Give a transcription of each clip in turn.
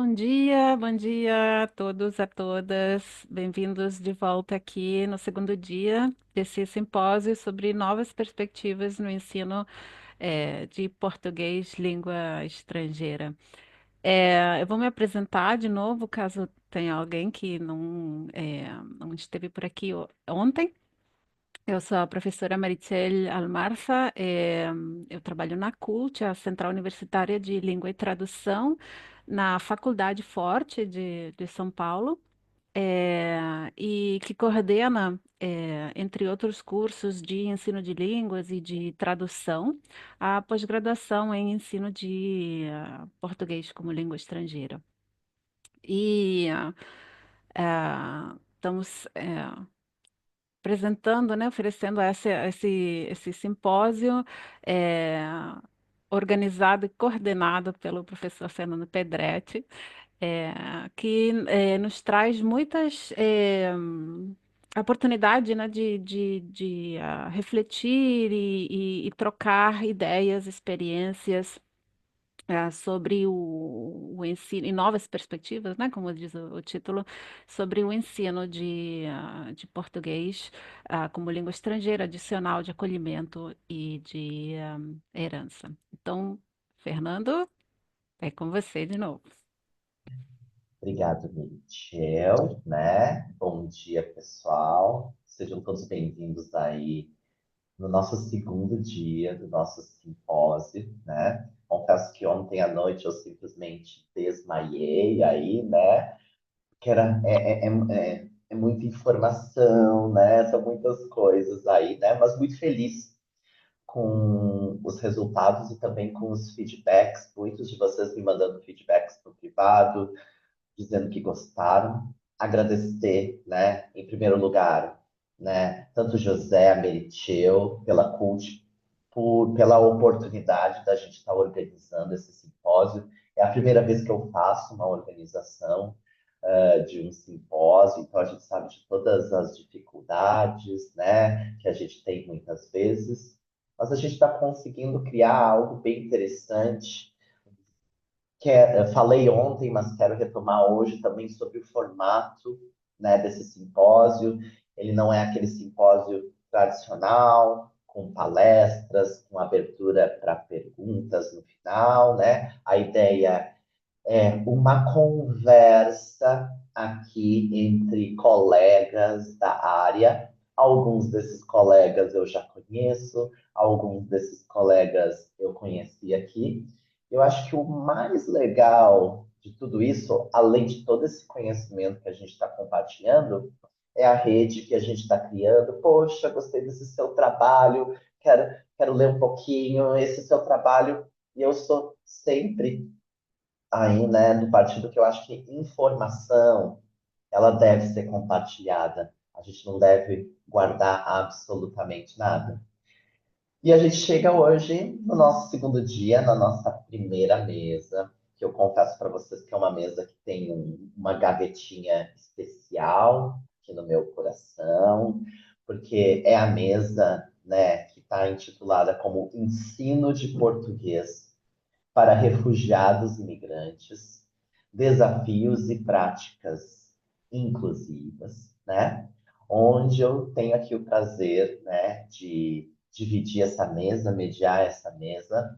Bom dia a todos, a todas. Bem-vindos de volta aqui no segundo dia desse simpósio sobre novas perspectivas no ensino de português, língua estrangeira. Eu vou me apresentar de novo, caso tenha alguém que não esteve por aqui ontem. Eu sou a professora Meritxell Almarza, eu trabalho na CULT, a Central Universitária de Língua e Tradução, na Faculdade Forte de São Paulo, e que coordena, entre outros cursos de ensino de línguas e de tradução, a pós-graduação em ensino de português como língua estrangeira. Estamos apresentando, né, oferecendo esse simpósio é, organizado e coordenado pelo professor Fernando Pedretti, que nos traz muitas oportunidades, né, de refletir e trocar ideias, experiências sobre o ensino, e novas perspectivas, né, como diz o título, sobre o ensino de português como língua estrangeira, adicional de acolhimento e de herança. Então, Fernando, é com você de novo. Obrigado, Michel, né? Bom dia, pessoal. Sejam todos bem-vindos aí no nosso segundo dia do nosso simpósio, né? Confesso que ontem à noite eu simplesmente desmaiei aí, né? Que é muita informação, né? São muitas coisas aí, né? Mas muito feliz com os resultados e também com os feedbacks, muitos de vocês me mandando feedbacks no privado, dizendo que gostaram. Agradecer, né, em primeiro lugar, né, tanto José, a Meriteu, pela CULT, pela oportunidade da gente estar organizando esse simpósio. É a primeira vez que eu faço uma organização de um simpósio, então a gente sabe de todas as dificuldades, né, que a gente tem muitas vezes, mas a gente está conseguindo criar algo bem interessante eu falei ontem, mas quero retomar hoje também sobre o formato, né, desse simpósio. Ele não é aquele simpósio tradicional, com palestras, com abertura para perguntas no final, né? A ideia é uma conversa aqui entre colegas da área. Alguns desses colegas eu já conheço, alguns desses colegas eu conheci aqui. Eu acho que o mais legal de tudo isso, além de todo esse conhecimento que a gente está compartilhando, é a rede que a gente está criando. Poxa, gostei desse seu trabalho, quero ler um pouquinho esse seu trabalho. E eu sou sempre aí, né, do partido que eu acho que informação, ela deve ser compartilhada. A gente não deve guardar absolutamente nada. E a gente chega hoje no nosso segundo dia, na nossa primeira mesa, que eu confesso para vocês que é uma mesa que tem uma gavetinha especial aqui no meu coração, porque é a mesa, né, que está intitulada como Ensino de Português para refugiados e imigrantes, desafios e práticas inclusivas, né? Onde eu tenho aqui o prazer, né, de dividir essa mesa, mediar essa mesa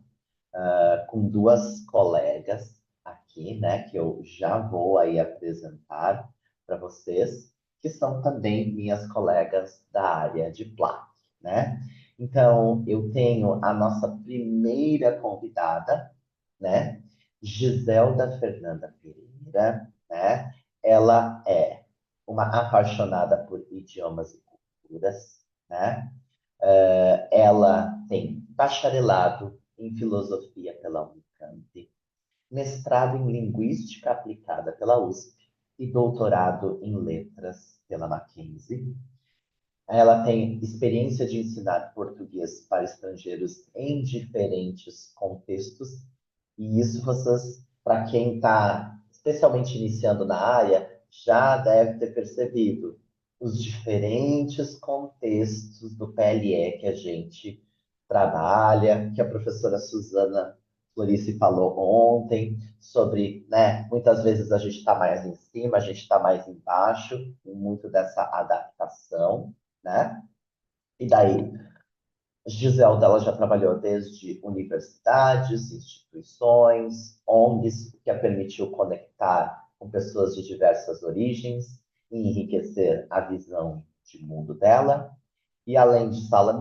com duas colegas aqui, né, que eu já vou aí apresentar para vocês, que são também minhas colegas da área de PLAC, né? Então, eu tenho a nossa primeira convidada, né? Giselda Fernanda Pereira, né? Ela é uma apaixonada por idiomas e culturas, né? Ela tem bacharelado em filosofia pela Unicamp, mestrado em linguística aplicada pela USP e doutorado em letras pela Mackenzie. Ela tem experiência de ensinar português para estrangeiros em diferentes contextos, e isso vocês, para quem está especialmente iniciando na área, já deve ter percebido os diferentes contextos do PLE que a gente trabalha, que a professora Suzana Clarice falou ontem, sobre, né, muitas vezes a gente está mais em cima, a gente está mais embaixo, e muito dessa adaptação, né? E daí, Giselda, ela já trabalhou desde universidades, instituições, ONGs, que a permitiu conectar com pessoas de diversas origens e enriquecer a visão de mundo dela. E além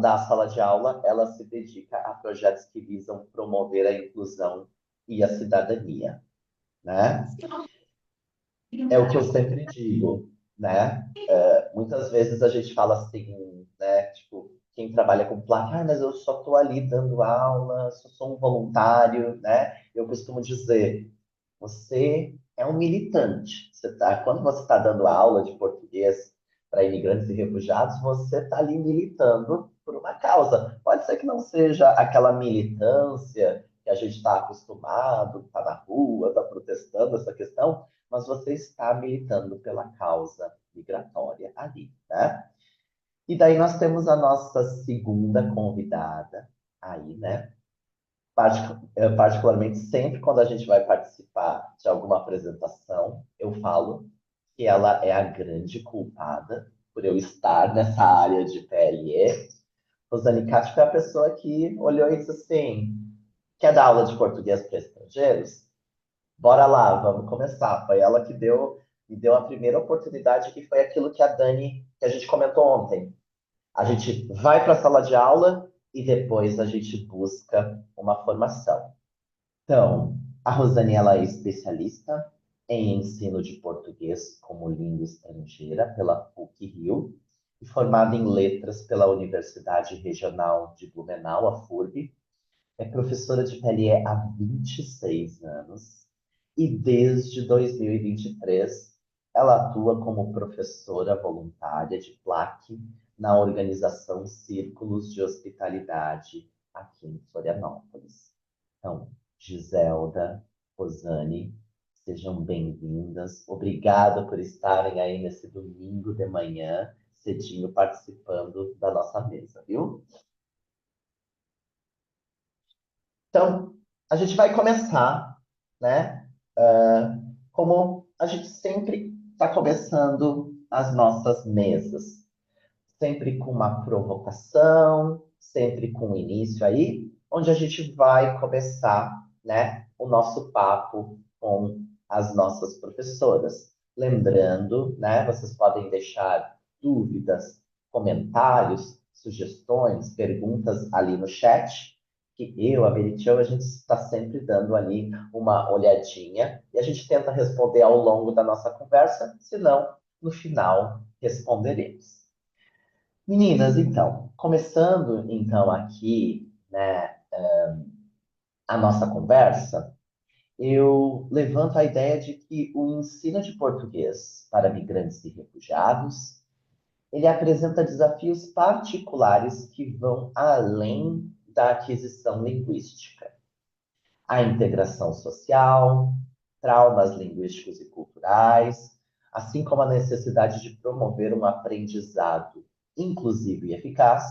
da sala de aula, ela se dedica a projetos que visam promover a inclusão e a cidadania, né? É o que eu sempre digo, né? Muitas vezes a gente fala assim, né? Tipo, quem trabalha com placa, ah, mas eu só estou ali dando aula, só sou um voluntário, né? Eu costumo dizer, você é um militante. Quando você está dando aula de português para imigrantes e refugiados, você está ali militando por uma causa. Pode ser que não seja aquela militância que a gente está acostumado, está na rua, está protestando essa questão, mas você está militando pela causa migratória ali, né? E daí nós temos a nossa segunda convidada aí, né? Particularmente, sempre quando a gente vai participar de alguma apresentação, eu falo que ela é a grande culpada por eu estar nessa área de PLE. Rosane Cate foi a pessoa que olhou e disse assim: quer dar aula de português para estrangeiros? Bora lá, vamos começar. Foi ela que me deu a primeira oportunidade, que foi aquilo que a Dani, que a gente comentou ontem. A gente vai para a sala de aula e depois a gente busca uma formação. Então, a Rosane, ela é especialista em ensino de português como língua estrangeira pela PUC-Rio e formada em letras pela Universidade Regional de Blumenau, a FURB. É professora de PLE há 26 anos e desde 2023 ela atua como professora voluntária de plaque na organização Círculos de Hospitalidade aqui em Florianópolis. Então, Giselda, Rosane, sejam bem-vindas. Obrigada por estarem aí nesse domingo de manhã, cedinho, participando da nossa mesa, viu? Então, a gente vai começar, né? Como a gente sempre está começando as nossas mesas, sempre com uma provocação, sempre com um início aí, onde a gente vai começar, né, o nosso papo com as nossas professoras. Lembrando, né, vocês podem deixar dúvidas, comentários, sugestões, perguntas ali no chat, que eu, a Veritil, a gente está sempre dando ali uma olhadinha e a gente tenta responder ao longo da nossa conversa, se não, no final responderemos. Meninas, então, começando então aqui, né, a nossa conversa, eu levanto a ideia de que o ensino de português para migrantes e refugiados, ele apresenta desafios particulares que vão além da aquisição linguística. A integração social, traumas linguísticos e culturais, assim como a necessidade de promover um aprendizado inclusivo e eficaz,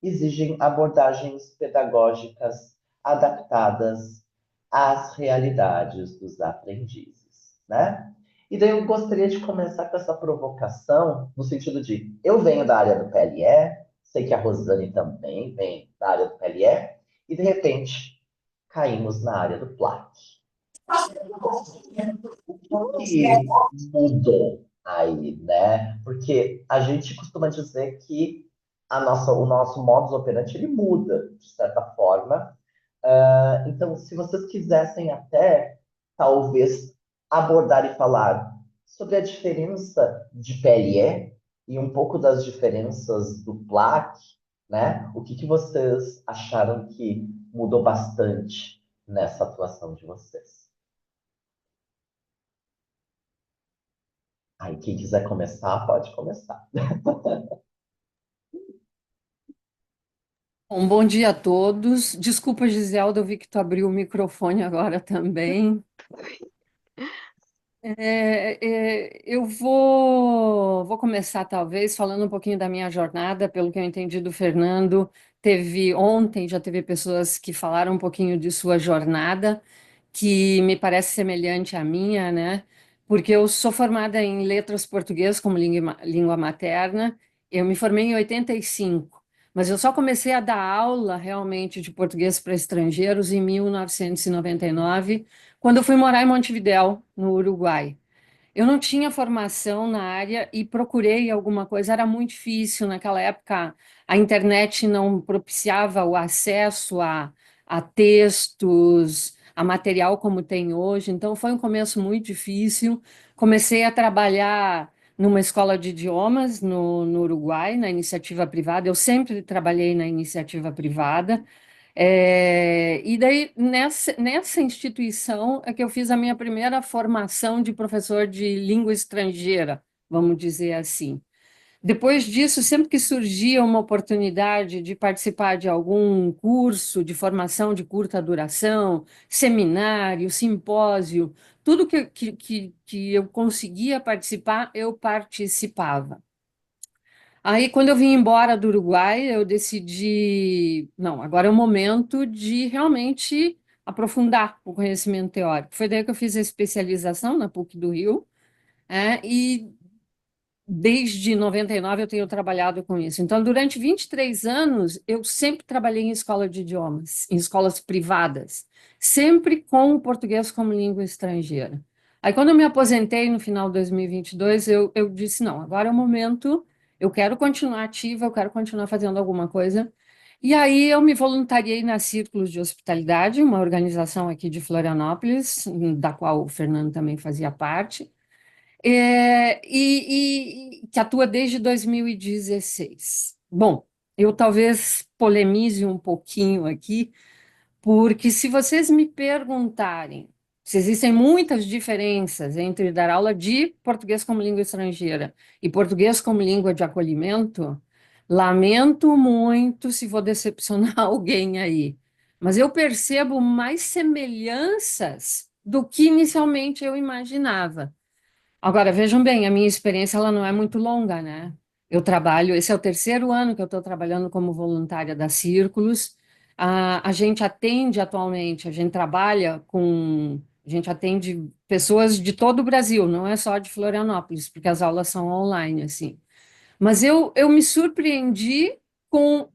exigem abordagens pedagógicas adaptadas às realidades dos aprendizes, né? E daí eu gostaria de começar com essa provocação, no sentido de, eu venho da área do PLE, sei que a Rosane também vem da área do PLE, e de repente caímos na área do PLAC. O que mudou aí, né? Porque a gente costuma dizer que o nosso modus operandi ele muda, de certa forma. Então, se vocês quisessem até, talvez, abordar e falar sobre a diferença de PLE e um pouco das diferenças do PLAC, né? O que que vocês acharam que mudou bastante nessa atuação de vocês? Aí, quem quiser começar, pode começar. Bom dia a todos. Desculpa, Giselda, eu vi que tu abriu o microfone agora também. Eu vou começar, talvez, falando um pouquinho da minha jornada, pelo que eu entendi do Fernando. ontem já teve pessoas que falaram um pouquinho de sua jornada, que me parece semelhante à minha, né? Porque eu sou formada em letras português como língua materna. Eu me formei em 85, mas eu só comecei a dar aula realmente de português para estrangeiros em 1999, quando eu fui morar em Montevidéu, no Uruguai. Eu não tinha formação na área e procurei alguma coisa, era muito difícil. Naquela época, a internet não propiciava o acesso a textos, a material como tem hoje, então foi um começo muito difícil. Comecei a trabalhar numa escola de idiomas no Uruguai, na iniciativa privada. Eu sempre trabalhei na iniciativa privada. E daí, nessa instituição, é que eu fiz a minha primeira formação de professor de língua estrangeira, vamos dizer assim. Depois disso, sempre que surgia uma oportunidade de participar de algum curso de formação de curta duração, seminário, simpósio, tudo que eu conseguia participar, eu participava. Aí, quando eu vim embora do Uruguai, eu decidi, não, agora é o momento de realmente aprofundar o conhecimento teórico. Foi daí que eu fiz a especialização na PUC do Rio, e desde 99 eu tenho trabalhado com isso. Então, durante 23 anos, eu sempre trabalhei em escola de idiomas, em escolas privadas, sempre com o português como língua estrangeira. Aí, quando eu me aposentei no final de 2022, eu disse, não, agora é o momento, eu quero continuar ativa, eu quero continuar fazendo alguma coisa. E aí eu me voluntariei na Círculos de Hospitalidade, uma organização aqui de Florianópolis, da qual o Fernando também fazia parte, e que atua desde 2016. Bom, eu talvez polemize um pouquinho aqui, porque se vocês me perguntarem se existem muitas diferenças entre dar aula de português como língua estrangeira e português como língua de acolhimento, lamento muito se vou decepcionar alguém aí. Mas eu percebo mais semelhanças do que inicialmente eu imaginava. Agora, vejam bem, a minha experiência ela não é muito longa, né? Eu trabalho, esse é o terceiro ano que eu estou trabalhando como voluntária da Círculos. A gente atende atualmente, a gente trabalha com, a gente atende pessoas de todo o Brasil, não é só de Florianópolis, porque as aulas são online, assim. Mas eu me surpreendi com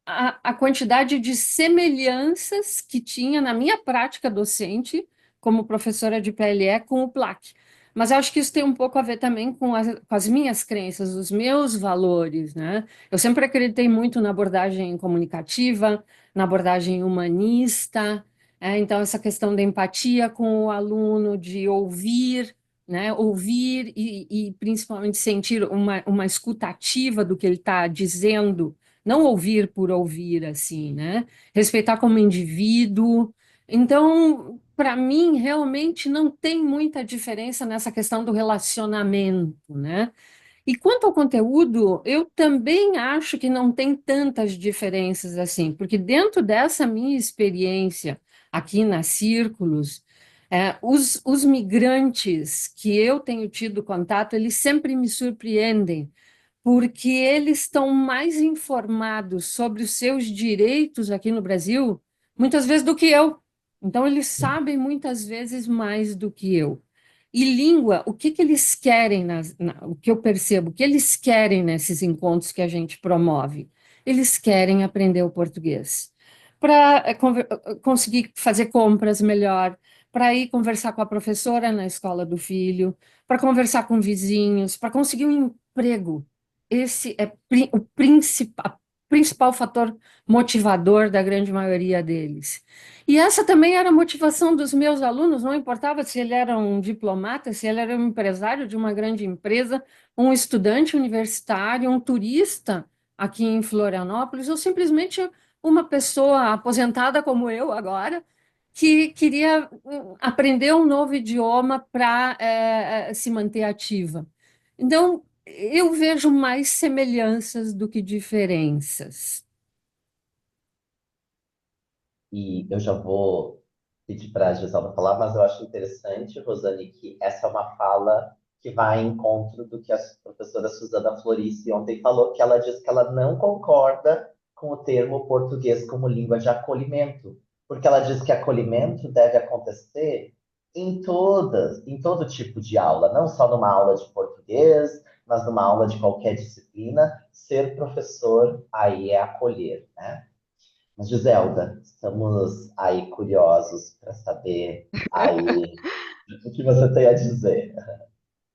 a quantidade de semelhanças que tinha na minha prática docente como professora de PLE com o PLAC. Mas eu acho que isso tem um pouco a ver também com as minhas crenças, os meus valores, né? Eu sempre acreditei muito na abordagem comunicativa, na abordagem humanista, então essa questão da empatia com o aluno, de ouvir, né? Ouvir e principalmente sentir uma escuta ativa do que ele está dizendo, não ouvir por ouvir, assim, né? Respeitar como indivíduo. Então, para mim, realmente não tem muita diferença nessa questão do relacionamento, né? E quanto ao conteúdo, eu também acho que não tem tantas diferenças assim, porque dentro dessa minha experiência aqui na Círculos, os migrantes que eu tenho tido contato, eles sempre me surpreendem porque eles estão mais informados sobre os seus direitos aqui no Brasil, muitas vezes do que eu. Então, eles sabem muitas vezes mais do que eu. E língua, o que que eles querem, o que eu percebo, o que eles querem nesses encontros que a gente promove? Eles querem aprender o português para conseguir fazer compras melhor, para ir conversar com a professora na escola do filho, para conversar com vizinhos, para conseguir um emprego. Esse é o principal fator motivador da grande maioria deles. E essa também era a motivação dos meus alunos, não importava se ele era um diplomata, se ele era um empresário de uma grande empresa, um estudante universitário, um turista aqui em Florianópolis, ou simplesmente uma pessoa aposentada como eu agora, que queria aprender um novo idioma para se manter ativa. Então, eu vejo mais semelhanças do que diferenças. E eu já vou pedir para a Giselda falar, mas eu acho interessante, Rosane, que essa é uma fala que vai em encontro do que a professora Suzana Florice ontem falou, que ela diz que ela não concorda com o termo português como língua de acolhimento, porque ela diz que acolhimento deve acontecer em todo tipo de aula, não só numa aula de português, mas numa aula de qualquer disciplina. Ser professor aí é acolher, né? Mas, Giselda, estamos aí curiosos para saber aí o que você tem a dizer.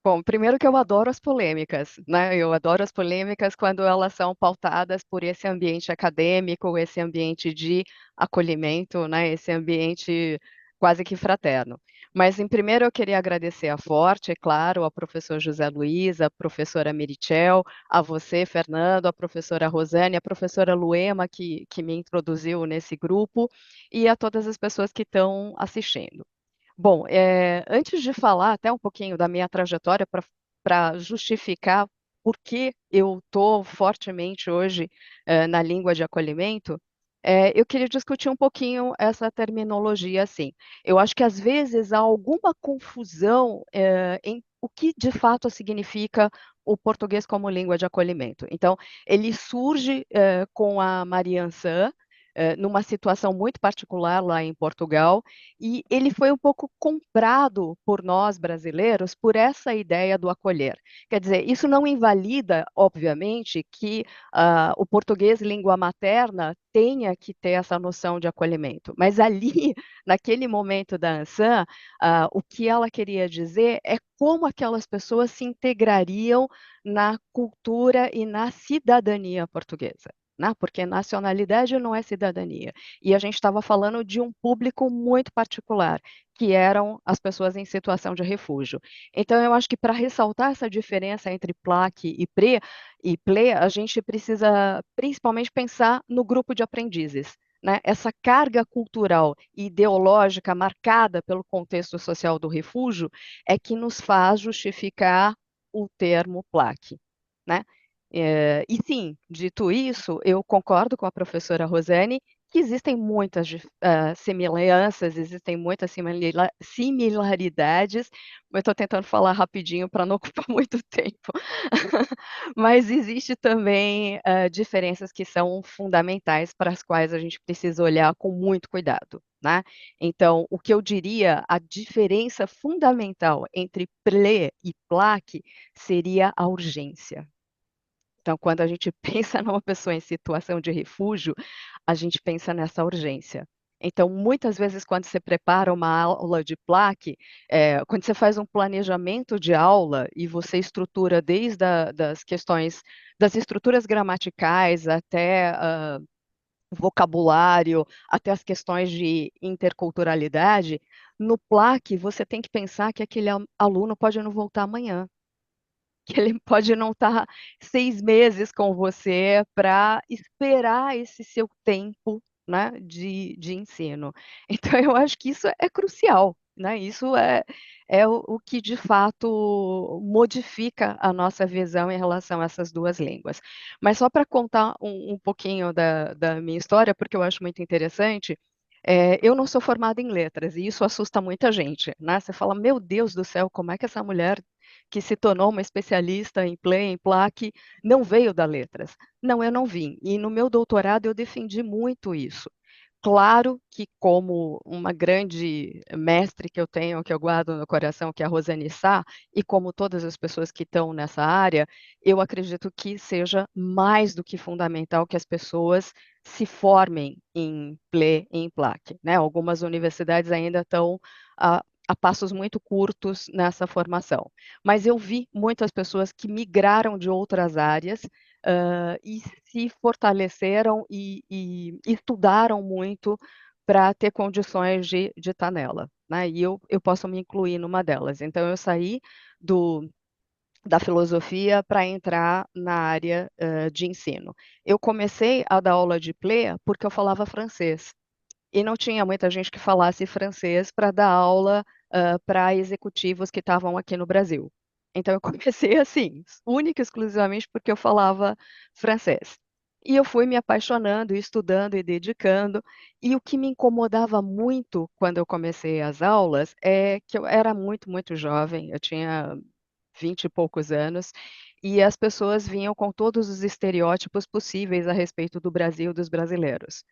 Bom, primeiro que eu adoro as polêmicas, né? Eu adoro as polêmicas quando elas são pautadas por esse ambiente acadêmico, esse ambiente de acolhimento, né? Esse ambiente quase que fraterno. Mas, em primeiro, eu queria agradecer a Forte, é claro, ao professor José Luiz, à professora Merichel, a você, Fernando, a professora Rosane, a professora Luema, que me introduziu nesse grupo, e a todas as pessoas que estão assistindo. Bom, antes de falar até um pouquinho da minha trajetória para justificar por que eu estou fortemente hoje na língua de acolhimento, eu queria discutir um pouquinho essa terminologia assim. Eu acho que às vezes há alguma confusão em o que de fato significa o português como língua de acolhimento. Então, ele surge com a Maria Ançã, numa situação muito particular lá em Portugal, e ele foi um pouco comprado por nós brasileiros por essa ideia do acolher. Quer dizer, isso não invalida, obviamente, que o português língua materna tenha que ter essa noção de acolhimento. Mas ali, naquele momento da Ansan, o que ela queria dizer é como aquelas pessoas se integrariam na cultura e na cidadania portuguesa, né? Porque nacionalidade não é cidadania. E a gente estava falando de um público muito particular, que eram as pessoas em situação de refúgio. Então, eu acho que para ressaltar essa diferença entre PLAC e PLE, a gente precisa principalmente pensar no grupo de aprendizes. Né? Essa carga cultural e ideológica marcada pelo contexto social do refúgio é que nos faz justificar o termo PLAC. Né? E sim, dito isso, eu concordo com a professora Rosane que existem muitas semelhanças, existem muitas similaridades, mas estou tentando falar rapidinho para não ocupar muito tempo. Mas existe também diferenças que são fundamentais para as quais a gente precisa olhar com muito cuidado. Né? Então, o que eu diria, a diferença fundamental entre PLE e PLAC seria a urgência. Então, quando a gente pensa numa pessoa em situação de refúgio, a gente pensa nessa urgência. Então, muitas vezes, quando você prepara uma aula de plaque, quando você faz um planejamento de aula e você estrutura desde das questões, das estruturas gramaticais até vocabulário, até as questões de interculturalidade, no plaque você tem que pensar que aquele aluno pode não voltar amanhã, que ele pode não estar 6 meses com você para esperar esse seu tempo, né, de ensino. Então eu acho que isso é crucial, né, isso é o que de fato modifica a nossa visão em relação a essas 2 línguas. Mas só para contar um pouquinho da minha história, porque eu acho muito interessante, eu não sou formada em letras, e isso assusta muita gente, né, você fala: "Meu Deus do céu, como é que essa mulher que se tornou uma especialista em play, em plaque, não veio da letras. Não, eu não vim. E no meu doutorado eu defendi muito isso. Claro que, como uma grande mestre que eu tenho, que eu guardo no coração, que é a Rosane Sá, e como todas as pessoas que estão nessa área, eu acredito que seja mais do que fundamental que as pessoas se formem em PLE e em plaque. Né? Algumas universidades ainda estão a passos muito curtos nessa formação. Mas eu vi muitas pessoas que migraram de outras áreas e se fortaleceram e estudaram muito para ter condições de estar nela. Né? E eu posso me incluir numa delas. Então, eu saí da filosofia para entrar na área de ensino. Eu comecei a dar aula de PLE porque eu falava francês e não tinha muita gente que falasse francês para dar aula para executivos que estavam aqui no Brasil. Então eu comecei assim, única e exclusivamente porque eu falava francês. E eu fui me apaixonando, estudando e dedicando. E o que me incomodava muito quando eu comecei as aulas é que eu era muito, muito jovem, eu tinha 20 e poucos anos, e as pessoas vinham com todos os estereótipos possíveis a respeito do Brasil, dos brasileiros.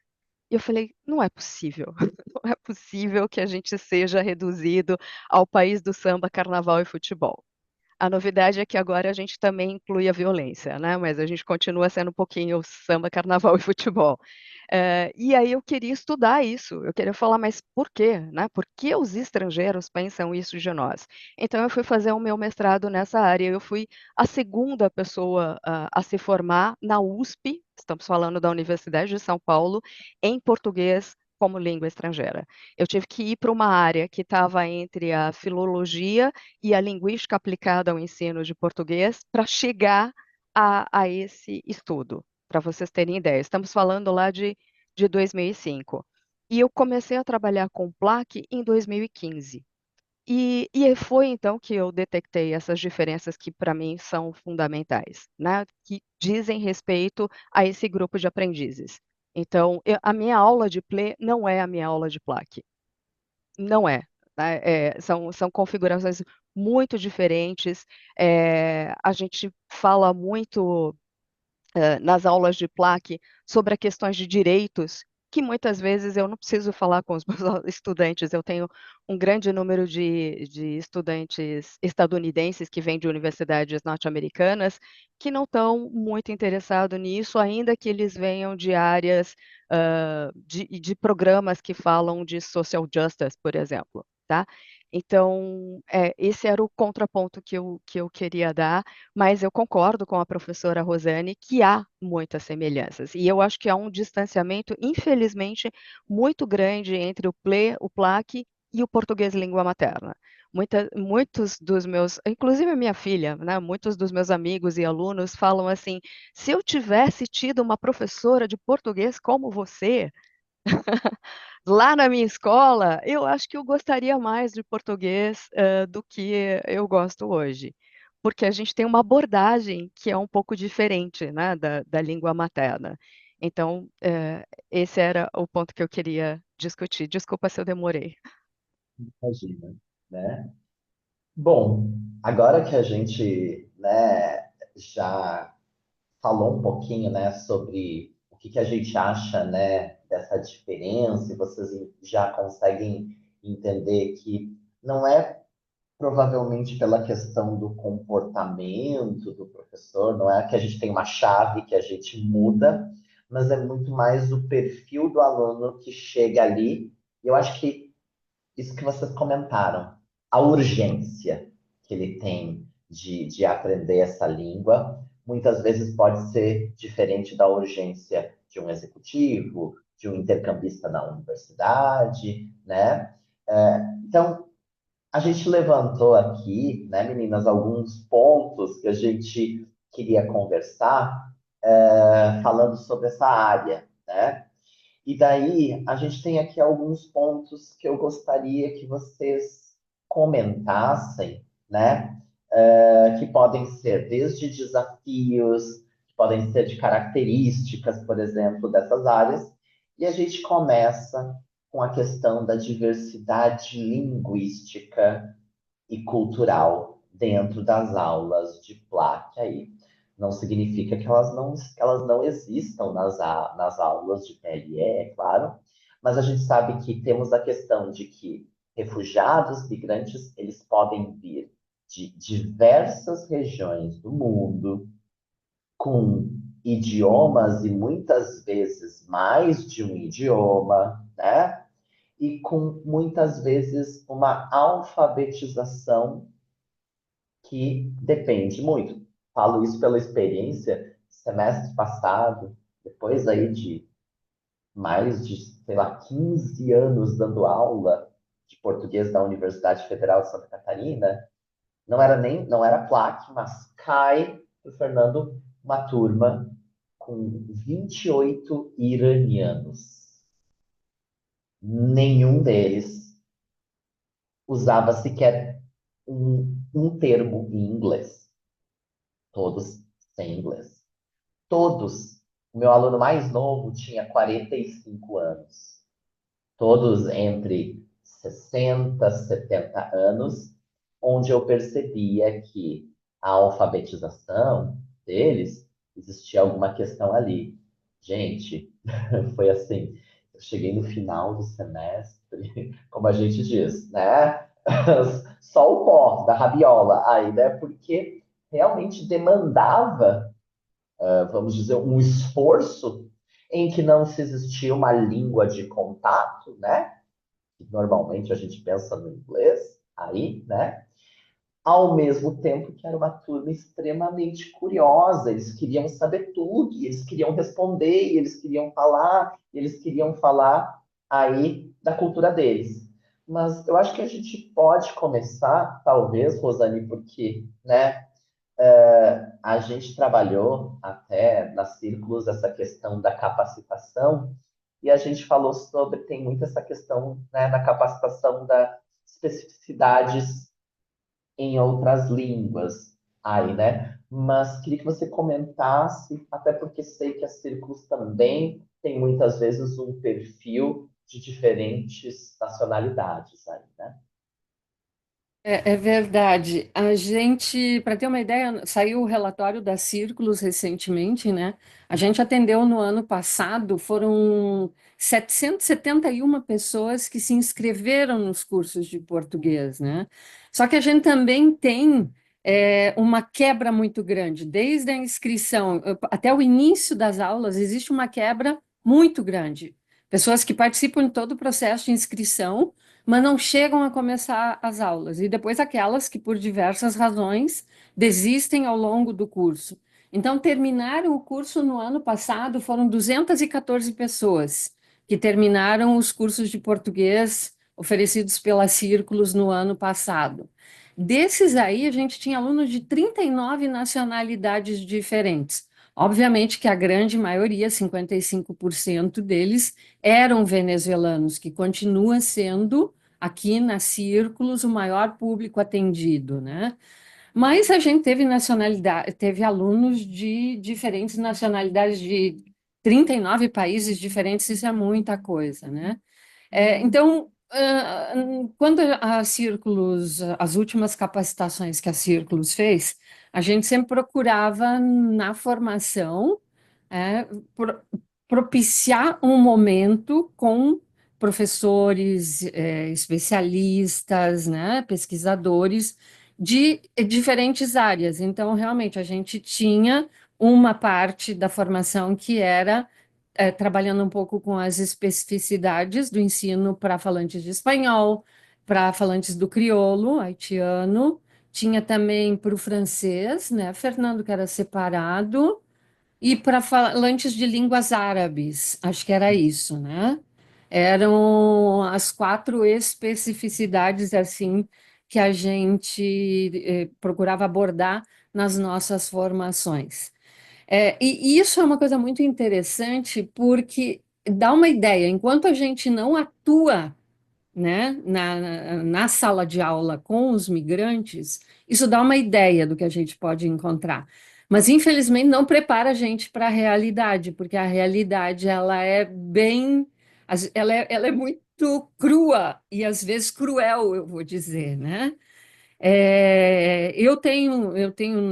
E eu falei, não é possível, não é possível que a gente seja reduzido ao país do samba, carnaval e futebol. A novidade é que agora a gente também inclui a violência, né? Mas a gente continua sendo um pouquinho samba, carnaval e futebol. E aí eu queria estudar isso, eu queria falar, mas por quê, né? Por que os estrangeiros pensam isso de nós? Então eu fui fazer o meu mestrado nessa área, eu fui a segunda pessoa a se formar na USP, estamos falando da Universidade de São Paulo, em português como língua estrangeira. Eu tive que ir para uma área que estava entre a filologia e a linguística aplicada ao ensino de português para chegar a esse estudo, para vocês terem ideia. Estamos falando lá de 2005. E eu comecei a trabalhar com plaque em 2015. E foi então que eu detectei essas diferenças que para mim são fundamentais, né? Que dizem respeito a esse grupo de aprendizes. Então, a minha aula de PLE não é a minha aula de plaque. Não é, né? São configurações muito diferentes. A gente fala muito nas aulas de plaque sobre as questões de direitos, que muitas vezes eu não preciso falar com os meus estudantes, eu tenho um grande número de estudantes estadunidenses que vêm de universidades norte-americanas que não estão muito interessados nisso, ainda que eles venham de áreas de programas que falam de social justice, por exemplo, tá? Então, esse era o contraponto que eu queria dar, mas eu concordo com a professora Rosane que há muitas semelhanças. E eu acho que há um distanciamento, infelizmente, muito grande entre o PLE, o PLAC e o português língua materna. Muitos dos meus, inclusive a minha filha, né, muitos dos meus amigos e alunos falam assim: se eu tivesse tido uma professora de português como você, lá na minha escola, eu acho que eu gostaria mais de português, do que eu gosto hoje, porque a gente tem uma abordagem que é um pouco diferente, né, da língua materna. Então, esse era o ponto que eu queria discutir. Desculpa se eu demorei. Imagina, né? Bom, agora que a gente, né, já falou um pouquinho, né, sobre o que que a gente acha, né, dessa diferença, e vocês já conseguem entender que não é provavelmente pela questão do comportamento do professor, não é que a gente tem uma chave que a gente muda, mas é muito mais o perfil do aluno que chega ali. E eu acho que isso que vocês comentaram, a urgência que ele tem de aprender essa língua, muitas vezes pode ser diferente da urgência de um executivo, de um intercambista na universidade, né? Então, a gente levantou aqui, né, meninas, alguns pontos que a gente queria conversar, falando sobre essa área, né? E daí, a gente tem aqui alguns pontos que eu gostaria que vocês comentassem, né? Que podem ser desde desafios, que podem ser de características, por exemplo, dessas áreas. E a gente começa com a questão da diversidade linguística e cultural dentro das aulas de placa aí. Não significa que elas não existam nas aulas de PLE, é claro, mas a gente sabe que temos a questão de que refugiados, migrantes, eles podem vir de diversas regiões do mundo, com idiomas e muitas vezes mais de um idioma, né? E com muitas vezes uma alfabetização que depende muito. Falo isso pela experiência, semestre passado, depois aí de mais de, sei lá, 15 anos dando aula de português na Universidade Federal de Santa Catarina, não era plaque, mas cai o Fernando uma turma com 28 iranianos. Nenhum deles usava sequer um termo em inglês. Todos sem inglês. Todos. O meu aluno mais novo tinha 45 anos. Todos entre 60 e 70 anos, onde eu percebia que a alfabetização deles, existia alguma questão ali. Gente, foi assim, eu cheguei no final do semestre, como a gente diz, né? Só o pó da rabiola aí, né? Porque realmente demandava, vamos dizer, um esforço em que não se existia uma língua de contato, né? Que normalmente a gente pensa no inglês, aí, né? Ao mesmo tempo que era uma turma extremamente curiosa, eles queriam saber tudo, e eles queriam responder, e eles queriam falar aí da cultura deles. Mas eu acho que a gente pode começar, talvez, Rosane, porque, né, a gente trabalhou até nas círculos essa questão da capacitação, e a gente falou sobre, tem muito essa questão, né, na capacitação das especificidades em outras línguas aí, né? Mas queria que você comentasse, até porque sei que as círculos também têm muitas vezes um perfil de diferentes nacionalidades aí, né? É verdade. A gente, para ter uma ideia, saiu o relatório da Círculos recentemente, né? A gente atendeu no ano passado, foram 771 pessoas que se inscreveram nos cursos de português, né? Só que a gente também tem uma quebra muito grande. Desde a inscrição até o início das aulas, existe uma quebra muito grande. Pessoas que participam de todo o processo de inscrição mas não chegam a começar as aulas, e depois aquelas que, por diversas razões, desistem ao longo do curso. Então, terminaram o curso no ano passado, foram 214 pessoas que terminaram os cursos de português oferecidos pela Círculos no ano passado. Desses aí, a gente tinha alunos de 39 nacionalidades diferentes. Obviamente que a grande maioria, 55% deles, eram venezuelanos, que continua sendo aqui na Círculos o maior público atendido, né? Mas a gente teve nacionalidade, teve alunos de diferentes nacionalidades de 39 países diferentes, isso é muita coisa, né? Então, quando a Círculos, as últimas capacitações que a Círculos fez, a gente sempre procurava na formação é, pro- propiciar um momento com professores, especialistas, né, pesquisadores de diferentes áreas. Então, realmente, a gente tinha uma parte da formação que era trabalhando um pouco com as especificidades do ensino para falantes de espanhol, para falantes do crioulo, haitiano, tinha também para o francês, né, Fernando, que era separado, e para falantes de línguas árabes, acho que era isso, né? Eram as quatro especificidades assim que a gente procurava abordar nas nossas formações. E isso é uma coisa muito interessante porque dá uma ideia, enquanto a gente não atua, né, na sala de aula com os migrantes, isso dá uma ideia do que a gente pode encontrar. Mas, infelizmente, não prepara a gente para a realidade, porque a realidade ela é bem, ela é muito crua e às vezes cruel, eu vou dizer, né? Eu tenho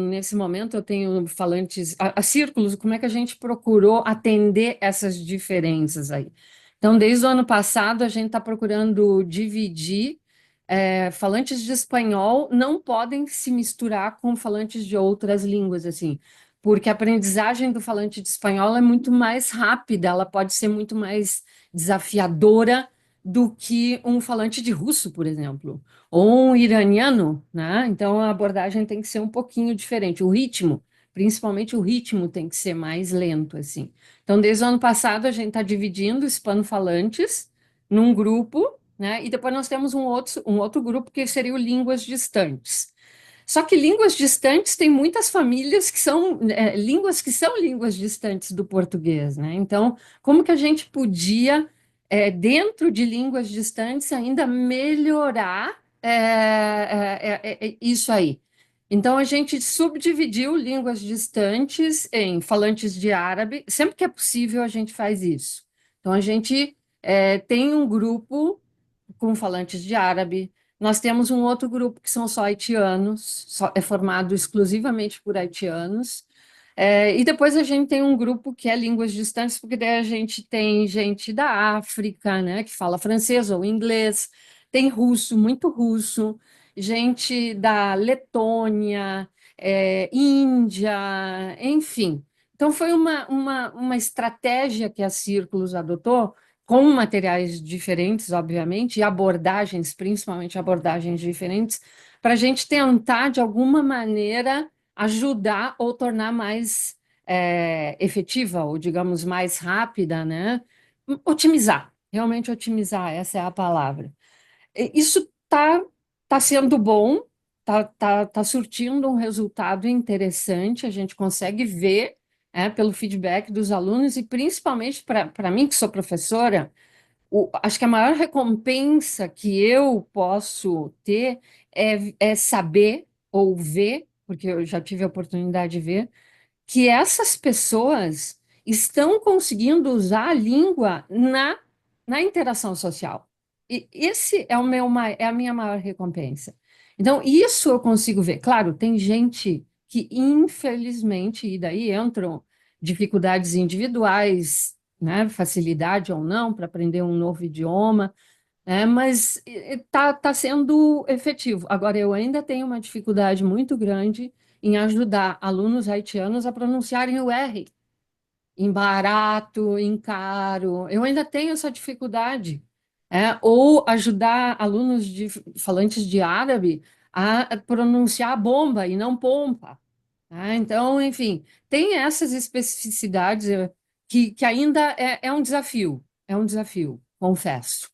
nesse momento, eu tenho falantes, a Círculos, como é que a gente procurou atender essas diferenças aí? Então, desde o ano passado, a gente está procurando dividir, falantes de espanhol não podem se misturar com falantes de outras línguas, assim, porque a aprendizagem do falante de espanhol é muito mais rápida, ela pode ser muito mais desafiadora do que um falante de russo, por exemplo ou um iraniano, né? Então a abordagem tem que ser um pouquinho diferente. O ritmo, principalmente o ritmo, tem que ser mais lento, assim. Então, desde o ano passado, a gente está dividindo hispano-falantes num grupo, né? E depois nós temos um outro grupo que seria o línguas distantes. Só que línguas distantes tem muitas famílias que são línguas que são línguas distantes do português, né? Então, como que a gente podia, dentro de línguas distantes, ainda melhorar isso aí? Então, a gente subdividiu línguas distantes em falantes de árabe. Sempre que é possível, a gente faz isso. Então, a gente tem um grupo com falantes de árabe, nós temos um outro grupo que são só haitianos, é formado exclusivamente por haitianos. E depois a gente tem um grupo que é línguas distantes, porque daí a gente tem gente da África, né, que fala francês ou inglês, tem russo, muito russo, gente da Letônia, Índia, enfim. Então, foi uma estratégia que a Círculos adotou, com materiais diferentes, obviamente, e abordagens, principalmente abordagens diferentes, para a gente tentar, de alguma maneira, ajudar ou tornar mais efetiva, ou digamos, mais rápida, né? Otimizar, realmente otimizar, essa é a palavra. Isso tá sendo bom, tá surtindo um resultado interessante, a gente consegue ver, pelo feedback dos alunos, e principalmente para mim, que sou professora, acho que a maior recompensa que eu posso ter é saber ou ver, porque eu já tive a oportunidade de ver, que essas pessoas estão conseguindo usar a língua na interação social. E esse é é a minha maior recompensa. Então, isso eu consigo ver. Claro, tem gente que, infelizmente, e daí entram dificuldades individuais, né, facilidade ou não para aprender um novo idioma, mas tá sendo efetivo. Agora, eu ainda tenho uma dificuldade muito grande em ajudar alunos haitianos a pronunciarem o R, em barato, em caro. Eu ainda tenho essa dificuldade. Ou ajudar alunos falantes de árabe a pronunciar bomba e não pompa. Então, enfim, tem essas especificidades que ainda é um desafio, confesso.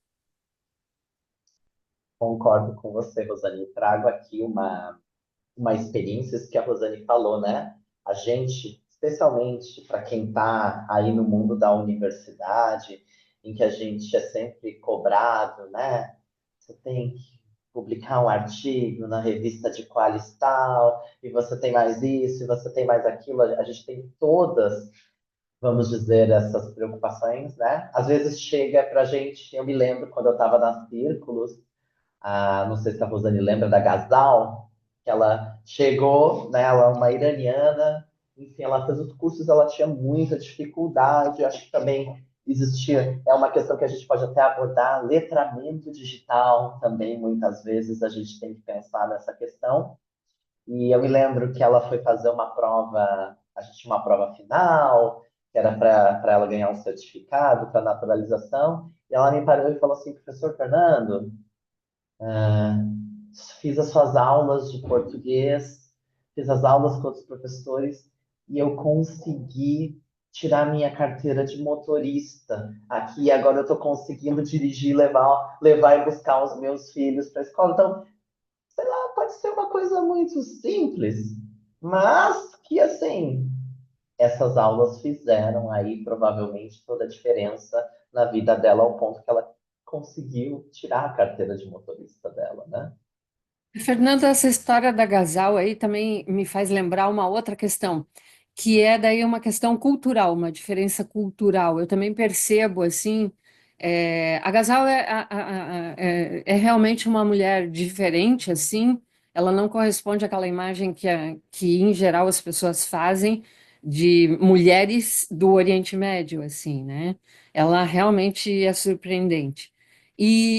Concordo com você, Rosane. Trago aqui uma experiência isso que a Rosane falou, né? A gente, especialmente para quem está aí no mundo da universidade, em que a gente é sempre cobrado, né? Você tem que publicar um artigo na revista de Qualis tal, e você tem mais isso, e você tem mais aquilo. A gente tem todas, vamos dizer, essas preocupações, né? Às vezes chega para a gente, eu me lembro quando eu estava nas círculos, não sei se a Rosane lembra da Gazal, que ela chegou, né, ela é uma iraniana, enfim, ela fez os cursos, ela tinha muita dificuldade, acho que também existia, é uma questão que a gente pode até abordar, letramento digital também, muitas vezes a gente tem que pensar nessa questão, e eu me lembro que ela foi fazer uma prova, a gente tinha uma prova final, que era para ela ganhar um certificado para naturalização, e ela me parou e falou assim, professor Fernando, fiz as suas aulas de português, fiz as aulas com outros professores e eu consegui tirar minha carteira de motorista aqui. Agora eu estou conseguindo dirigir, levar e buscar os meus filhos para a escola. Então, sei lá, pode ser uma coisa muito simples, mas que assim, essas aulas fizeram aí provavelmente toda a diferença na vida dela ao ponto que ela conseguiu tirar a carteira de motorista dela, né? Fernando, essa história da Gasal aí também me faz lembrar uma outra questão, que é daí uma questão cultural, uma diferença cultural. Eu também percebo, assim, a Gasal é realmente uma mulher diferente, assim, ela não corresponde àquela imagem que, em geral, as pessoas fazem de mulheres do Oriente Médio, assim, né? Ela realmente é surpreendente.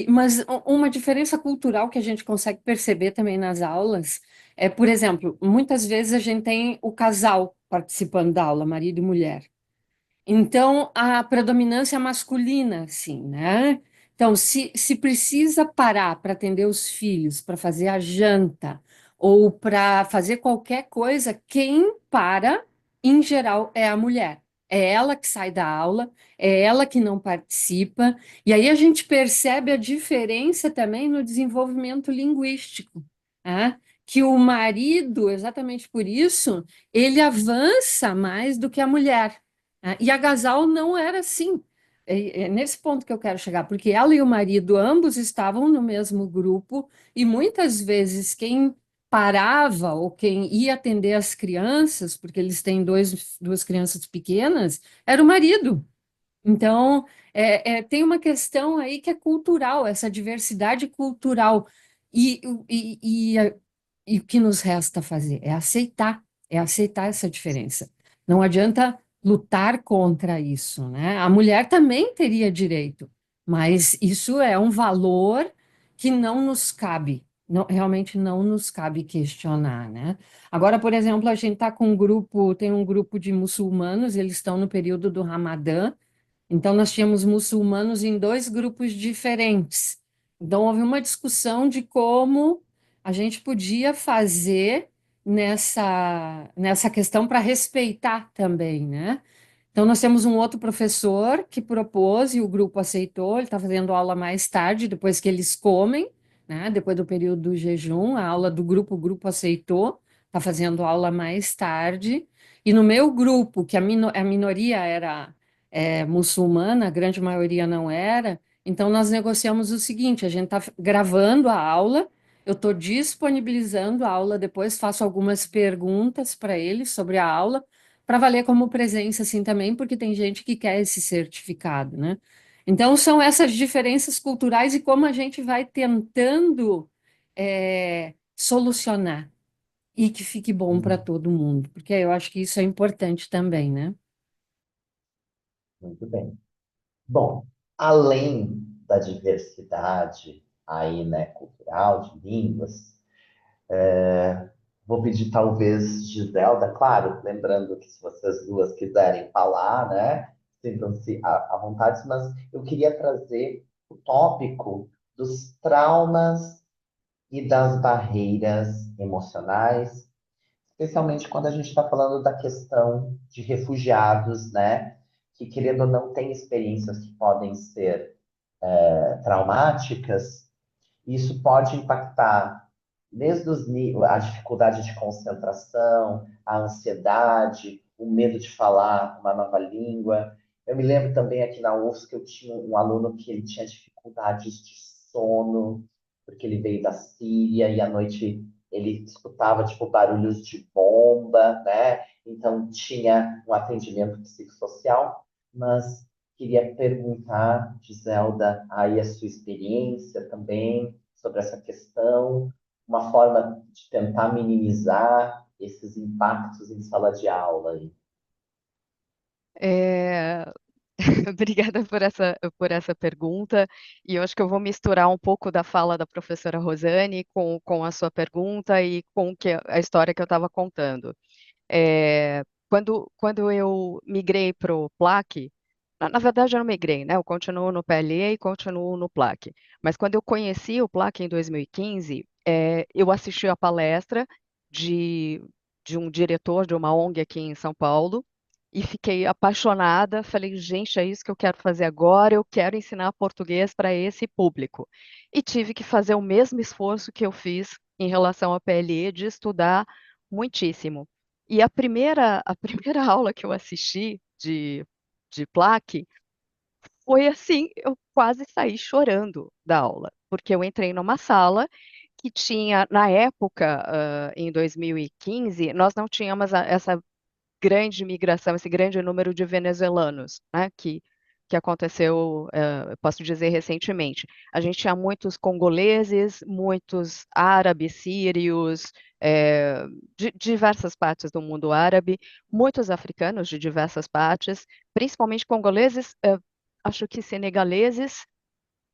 Mas uma diferença cultural que a gente consegue perceber também nas aulas por exemplo, muitas vezes a gente tem o casal participando da aula, marido e mulher. Então, a predominância masculina, assim, né? Então, se precisa parar para atender os filhos, para fazer a janta, ou para fazer qualquer coisa, quem para, em geral, é a mulher. É ela que sai da aula, é ela que não participa, e aí a gente percebe a diferença também no desenvolvimento linguístico, né? Que o marido, exatamente por isso, ele avança mais do que a mulher. E a Gasal não era assim. É nesse ponto que eu quero chegar, porque ela e o marido ambos estavam no mesmo grupo e muitas vezes quem parava ou quem ia atender as crianças, porque eles têm duas crianças pequenas, era o marido. Então, tem uma questão aí que é cultural, essa diversidade cultural E, e o que nos resta fazer? É aceitar essa diferença. Não adianta lutar contra isso, né? A mulher também teria direito, mas isso é um valor que não nos cabe, realmente não nos cabe questionar, né? Agora, por exemplo, a gente está com um grupo, tem um grupo de muçulmanos, eles estão no período do Ramadã, então nós tínhamos muçulmanos em dois grupos diferentes. Então, houve uma discussão de como a gente podia fazer nessa questão para respeitar também, né? Então, nós temos um outro professor que propôs e o grupo aceitou. Ele está fazendo aula mais tarde, depois que eles comem, né? Depois do período do jejum, a aula do grupo, o grupo aceitou, está fazendo aula mais tarde. E no meu grupo, que a minoria era muçulmana, a grande maioria não era, então nós negociamos o seguinte: a gente está gravando a aula, eu estou disponibilizando a aula depois, faço algumas perguntas para eles sobre a aula para valer como presença assim também, porque tem gente que quer esse certificado, né? Então são essas diferenças culturais e como a gente vai tentando solucionar e que fique bom para Uhum. todo mundo, porque eu acho que isso é importante também, né? Muito bem. Bom, além da diversidade aí, né, cultural, de línguas, vou pedir talvez Giselda, claro, lembrando que se vocês duas quiserem falar, né, sintam-se à vontade, mas eu queria trazer o tópico dos traumas e das barreiras emocionais, especialmente quando a gente está falando da questão de refugiados, né, que querendo ou não têm experiências que podem ser traumáticas. Isso pode impactar desde a dificuldade de concentração, a ansiedade, o medo de falar uma nova língua. Eu me lembro também aqui na UFSC que eu tinha um aluno que ele tinha dificuldades de sono, porque ele veio da Síria e à noite ele escutava tipo barulhos de bomba, né? Então tinha um atendimento psicossocial, mas queria perguntar, Giselda, aí a sua experiência também sobre essa questão, uma forma de tentar minimizar esses impactos em sala de aula aí. É, Obrigada por essa pergunta, e eu acho que eu vou misturar um pouco da fala da professora Rosane com a sua pergunta e com a história que eu estava contando. Quando eu migrei para o PLAC, na verdade eu não migrei, né? Eu continuo no PLE e continuo no PLAC, mas quando eu conheci o PLAC em 2015, eu assisti a palestra de, de um diretor de uma ONG aqui em São Paulo, e fiquei apaixonada. Falei, gente, é isso que eu quero fazer agora. Eu quero ensinar português para esse público. E tive que fazer o mesmo esforço que eu fiz em relação à PLE, de estudar muitíssimo. E a primeira aula que eu assisti de plaque foi assim, eu quase saí chorando da aula, porque eu entrei numa sala que tinha, na época, em 2015, nós não tínhamos essa grande migração, esse grande número de venezuelanos, né, que aconteceu, eu posso dizer, recentemente. A gente tinha muitos congoleses, muitos árabes, sírios, de diversas partes do mundo árabe, muitos africanos de diversas partes, principalmente congoleses, acho que senegaleses,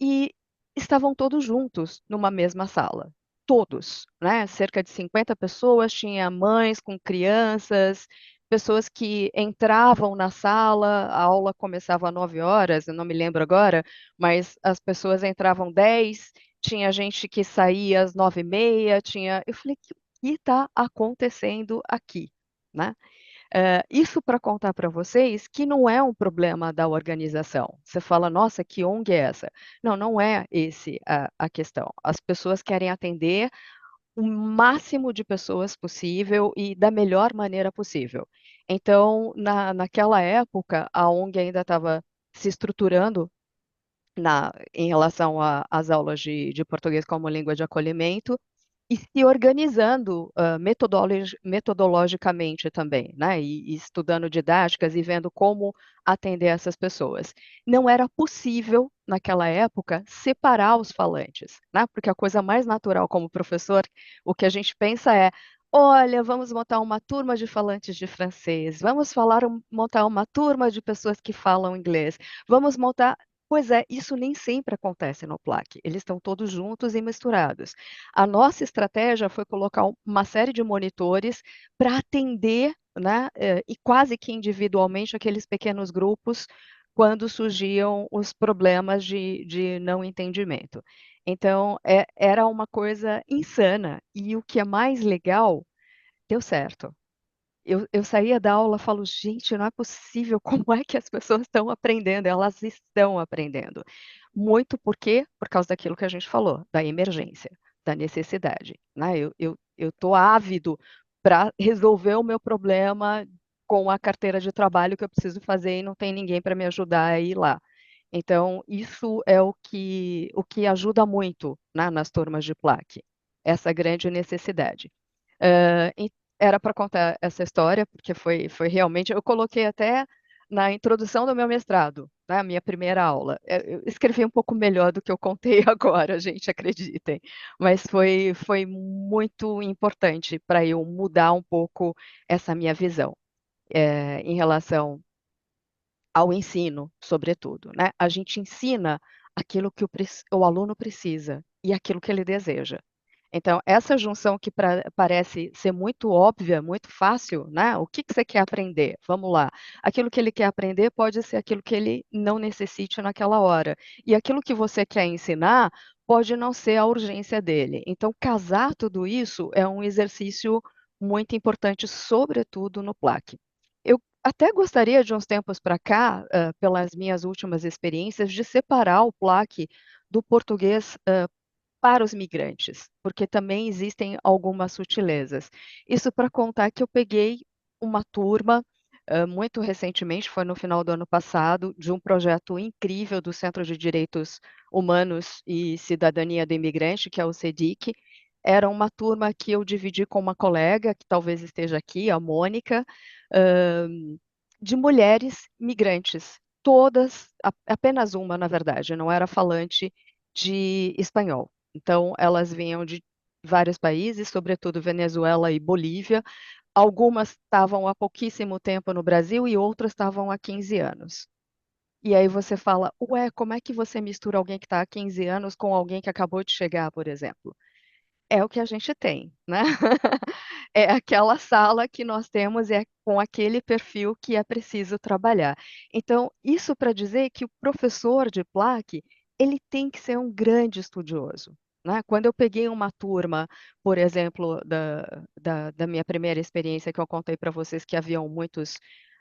e estavam todos juntos numa mesma sala. Todos, né? Cerca de 50 pessoas, tinha mães com crianças, pessoas que entravam na sala, a aula começava às 9 horas, eu não me lembro agora, mas as pessoas entravam 10, tinha gente que saía às 9h30, tinha. Eu falei, o que está acontecendo aqui? Né? Isso para contar para vocês que não é um problema da organização. Você fala, nossa, que ONG é essa? Não, não é esse a questão. As pessoas querem atender o máximo de pessoas possível e da melhor maneira possível. Então, naquela época, a ONG ainda estava se estruturando em relação às aulas de português como língua de acolhimento, e se organizando metodologicamente também, né? E estudando didáticas e vendo como atender essas pessoas. Não era possível, naquela época, separar os falantes, né? Porque a coisa mais natural como professor, o que a gente pensa é: olha, vamos montar uma turma de falantes de francês, vamos montar uma turma de pessoas que falam inglês, vamos montar. Pois é, isso nem sempre acontece no PLAC. Eles estão todos juntos e misturados. A nossa estratégia foi colocar uma série de monitores para atender, né, e quase que individualmente aqueles pequenos grupos quando surgiam os problemas de não entendimento. Então, era uma coisa insana. E o que é mais legal, deu certo. Eu saía da aula e falo, gente, não é possível, como é que as pessoas estão aprendendo? Elas estão aprendendo. Muito por quê? Por causa daquilo que a gente falou, da emergência, da necessidade, né? Eu tô ávido para resolver o meu problema com a carteira de trabalho que eu preciso fazer e não tem ninguém para me ajudar a ir lá. Então, isso é o que ajuda muito, né, nas turmas de plaque, essa grande necessidade. Ah, era para contar essa história, porque foi realmente. Eu coloquei até na introdução do meu mestrado, né, a minha primeira aula. Eu escrevi um pouco melhor do que eu contei agora, gente, acreditem. Mas foi muito importante para eu mudar um pouco essa minha visão, em relação ao ensino, sobretudo, né? A gente ensina aquilo que o aluno precisa e aquilo que ele deseja. Então, essa junção que parece ser muito óbvia, muito fácil, né? O que que você quer aprender? Vamos lá. Aquilo que ele quer aprender pode ser aquilo que ele não necessite naquela hora. E aquilo que você quer ensinar pode não ser a urgência dele. Então, casar tudo isso é um exercício muito importante, sobretudo no PLAC. Eu até gostaria, de uns tempos para cá, pelas minhas últimas experiências, de separar o PLAC do português para os migrantes, porque também existem algumas sutilezas. Isso para contar que eu peguei uma turma, muito recentemente, foi no final do ano passado, de um projeto incrível do Centro de Direitos Humanos e Cidadania do Imigrante, que é o CEDIC. Era uma turma que eu dividi com uma colega, que talvez esteja aqui, a Mônica, de mulheres migrantes, todas, apenas uma, na verdade, não era falante de espanhol. Então, elas vinham de vários países, sobretudo Venezuela e Bolívia. Algumas estavam há pouquíssimo tempo no Brasil e outras estavam há 15 anos. E aí você fala, ué, como é que você mistura alguém que está há 15 anos com alguém que acabou de chegar, por exemplo? É o que a gente tem, né? É aquela sala que nós temos, é com aquele perfil que é preciso trabalhar. Então, isso para dizer que o professor de plaque, ele tem que ser um grande estudioso, né? Quando eu peguei uma turma, por exemplo, da minha primeira experiência que eu contei para vocês, que haviam muitos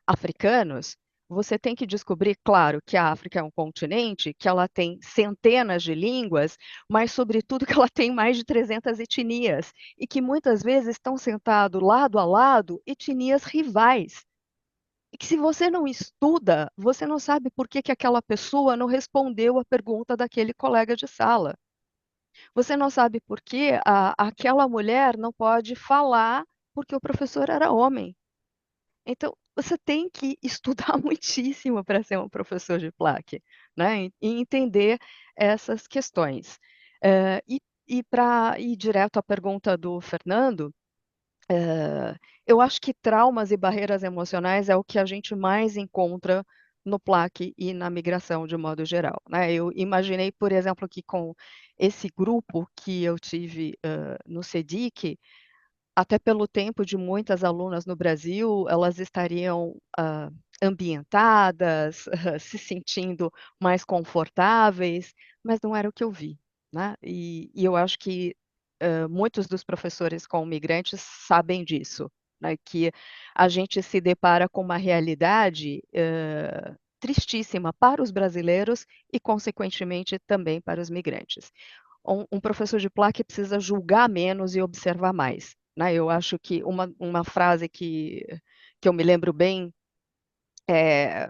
africanos, você tem que descobrir, claro, que a África é um continente, que ela tem centenas de línguas, mas, sobretudo, que ela tem mais de 300 etnias, e que muitas vezes estão sentados lado a lado etnias rivais. E que, se você não estuda, você não sabe por que aquela pessoa não respondeu a pergunta daquele colega de sala. Você não sabe por que aquela mulher não pode falar porque o professor era homem. Então, você tem que estudar muitíssimo para ser um professor de plaque, né? E entender essas questões. E para ir direto à pergunta do Fernando, eu acho que traumas e barreiras emocionais é o que a gente mais encontra no plaque e na migração de modo geral, né? Eu imaginei, por exemplo, que com esse grupo que eu tive no CEDIC, até pelo tempo de muitas alunas no Brasil, elas estariam ambientadas, se sentindo mais confortáveis, mas não era o que eu vi, né? E eu acho que muitos dos professores com migrantes sabem disso, né? Que a gente se depara com uma realidade tristíssima para os brasileiros e, consequentemente, também para os migrantes. Um professor de plaque precisa julgar menos e observar mais, né? Eu acho que uma frase que eu me lembro bem é: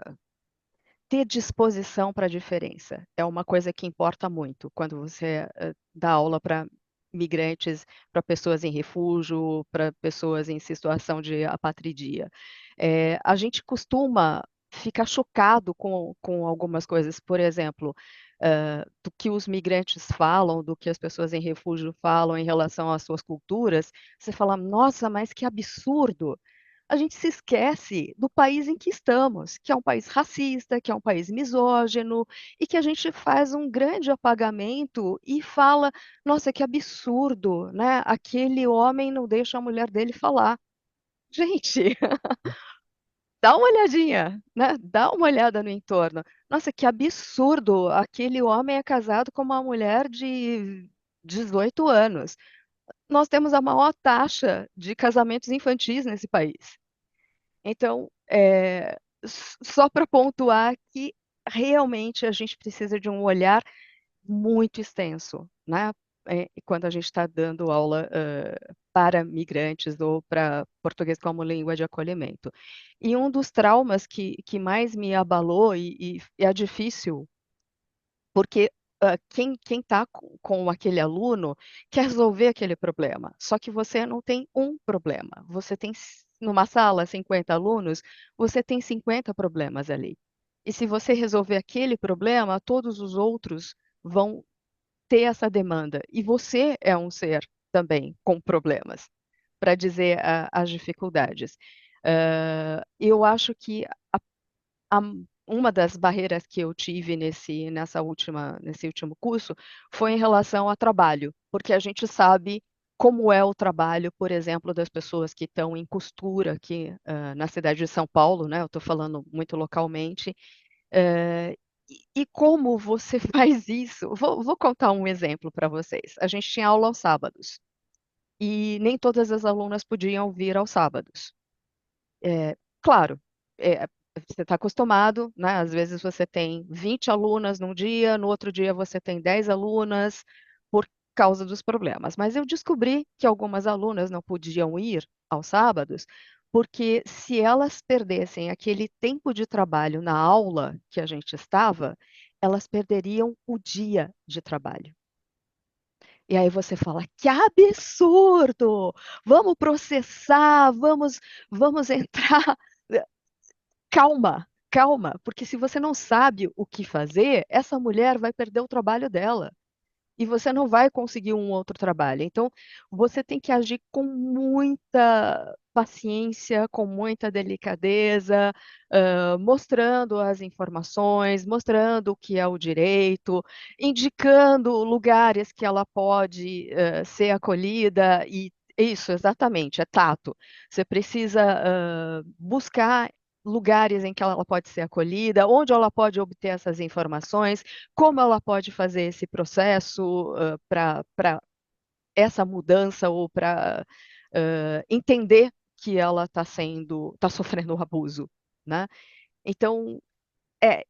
ter disposição para a diferença. É uma coisa que importa muito quando você dá aula para migrantes, para pessoas em refúgio, para pessoas em situação de apatridia. A gente costuma ficar chocado com algumas coisas, por exemplo, do que os migrantes falam, do que as pessoas em refúgio falam em relação às suas culturas, você fala: "Nossa, mas que absurdo!". A gente se esquece do país em que estamos, que é um país racista, que é um país misógino, e que a gente faz um grande apagamento e fala: "Nossa, que absurdo, né, aquele homem não deixa a mulher dele falar". Gente, dá uma olhadinha, né, dá uma olhada no entorno. "Nossa, que absurdo, aquele homem é casado com uma mulher de 18 anos". Nós temos a maior taxa de casamentos infantis nesse país. Então, só para pontuar que realmente a gente precisa de um olhar muito extenso, né, quando a gente está dando aula, para migrantes ou para português como língua de acolhimento. E um dos traumas que mais me abalou e é difícil, porque, quem está com aquele aluno quer resolver aquele problema, só que você não tem um problema, você tem numa sala 50 alunos, você tem 50 problemas ali. E se você resolver aquele problema, todos os outros vão ter essa demanda. E você é um ser também com problemas, para dizer as dificuldades. Eu acho que a uma das barreiras que eu tive nesse último curso, foi em relação a trabalho, porque a gente sabe como é o trabalho, por exemplo, das pessoas que estão em costura aqui, na cidade de São Paulo, né, eu estou falando muito localmente, e como você faz isso? Vou contar um exemplo para vocês. A gente tinha aula aos sábados, e nem todas as alunas podiam vir aos sábados. Claro, você está acostumado, né, às vezes você tem 20 alunas num dia, no outro dia você tem 10 alunas, por causa dos problemas. Mas eu descobri que algumas alunas não podiam ir aos sábados, porque se elas perdessem aquele tempo de trabalho na aula que a gente estava, elas perderiam o dia de trabalho. E aí você fala: "Que absurdo! Vamos processar, vamos entrar". Calma, calma, porque se você não sabe o que fazer, essa mulher vai perder o trabalho dela, e você não vai conseguir um outro trabalho. Então, você tem que agir com muita paciência, com muita delicadeza, mostrando as informações, mostrando o que é o direito, indicando lugares que ela pode, ser acolhida e isso, exatamente, é tato. Você precisa, buscar lugares em que ela pode ser acolhida, onde ela pode obter essas informações, como ela pode fazer esse processo, para essa mudança ou para, entender que ela está sofrendo um abuso, né. Então,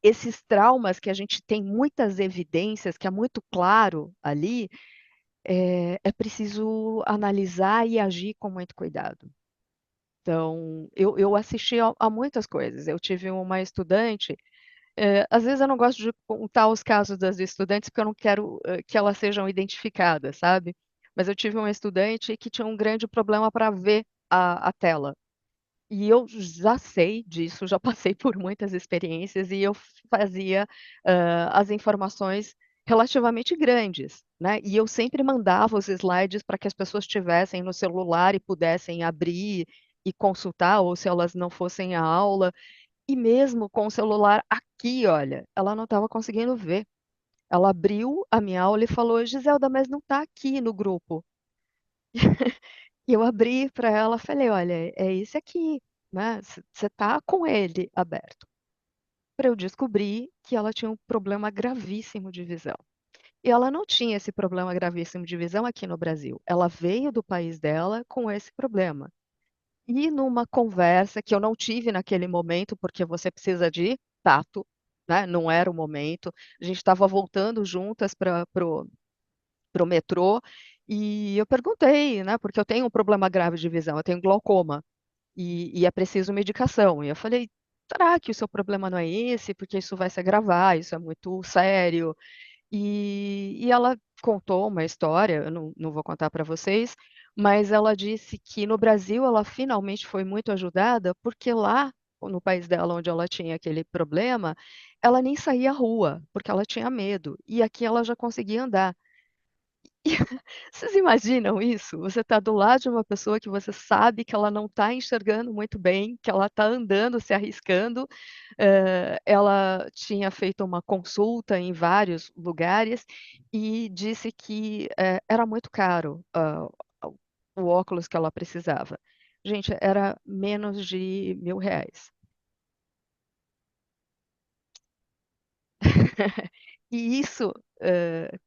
esses traumas que a gente tem muitas evidências, que é muito claro ali, é preciso analisar e agir com muito cuidado. Então, eu assisti a muitas coisas. Eu tive uma estudante, às vezes eu não gosto de contar os casos das estudantes, porque eu não quero, que elas sejam identificadas, sabe. Mas eu tive uma estudante que tinha um grande problema para ver a tela. E eu já sei disso, já passei por muitas experiências e eu fazia, as informações relativamente grandes, né, e eu sempre mandava os slides para que as pessoas tivessem no celular e pudessem abrir e consultar, ou se elas não fossem à aula, e mesmo com o celular aqui, olha, ela não estava conseguindo ver. Ela abriu a minha aula e falou: "Giselda, mas não está aqui no grupo". E eu abri para ela, falei: "Olha, é esse aqui, né, você tá com ele aberto". Para eu descobrir que ela tinha um problema gravíssimo de visão. E ela não tinha esse problema gravíssimo de visão aqui no Brasil, ela veio do país dela com esse problema. E numa conversa que eu não tive naquele momento, porque você precisa de tato, né, não era o momento, a gente estava voltando juntas para o metrô, e eu perguntei, né, porque eu tenho um problema grave de visão, eu tenho glaucoma, e é preciso medicação. E eu falei: "Será que o seu problema não é esse? Porque isso vai se agravar, isso é muito sério". E ela contou uma história, eu não vou contar para vocês, mas ela disse que no Brasil ela finalmente foi muito ajudada, porque lá, no país dela, onde ela tinha aquele problema, ela nem saía à rua, porque ela tinha medo, e aqui ela já conseguia andar. E vocês imaginam isso? Você está do lado de uma pessoa que você sabe que ela não está enxergando muito bem, que ela está andando, se arriscando. Ela tinha feito uma consulta em vários lugares e disse que era muito caro, o óculos que ela precisava. Gente, era menos de R$ 1.000. E isso,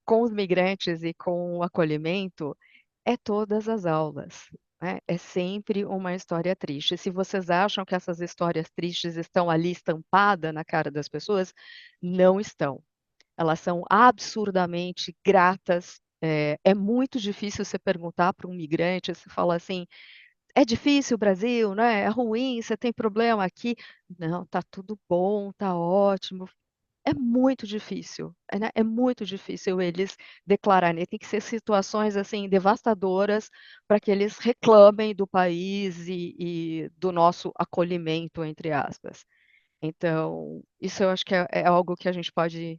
com os migrantes e com o acolhimento, é todas as aulas, né? É sempre uma história triste. Se vocês acham que essas histórias tristes estão ali estampadas na cara das pessoas, não estão. Elas são absurdamente gratas. É muito difícil você perguntar para um migrante, você fala assim, é difícil o Brasil, né? É ruim, você tem problema aqui? Não, tá tudo bom, tá ótimo. É muito difícil, né? É muito difícil eles declararem. Tem que ser situações assim devastadoras para que eles reclamem do país e do nosso acolhimento, entre aspas. Então, isso eu acho que é algo que a gente pode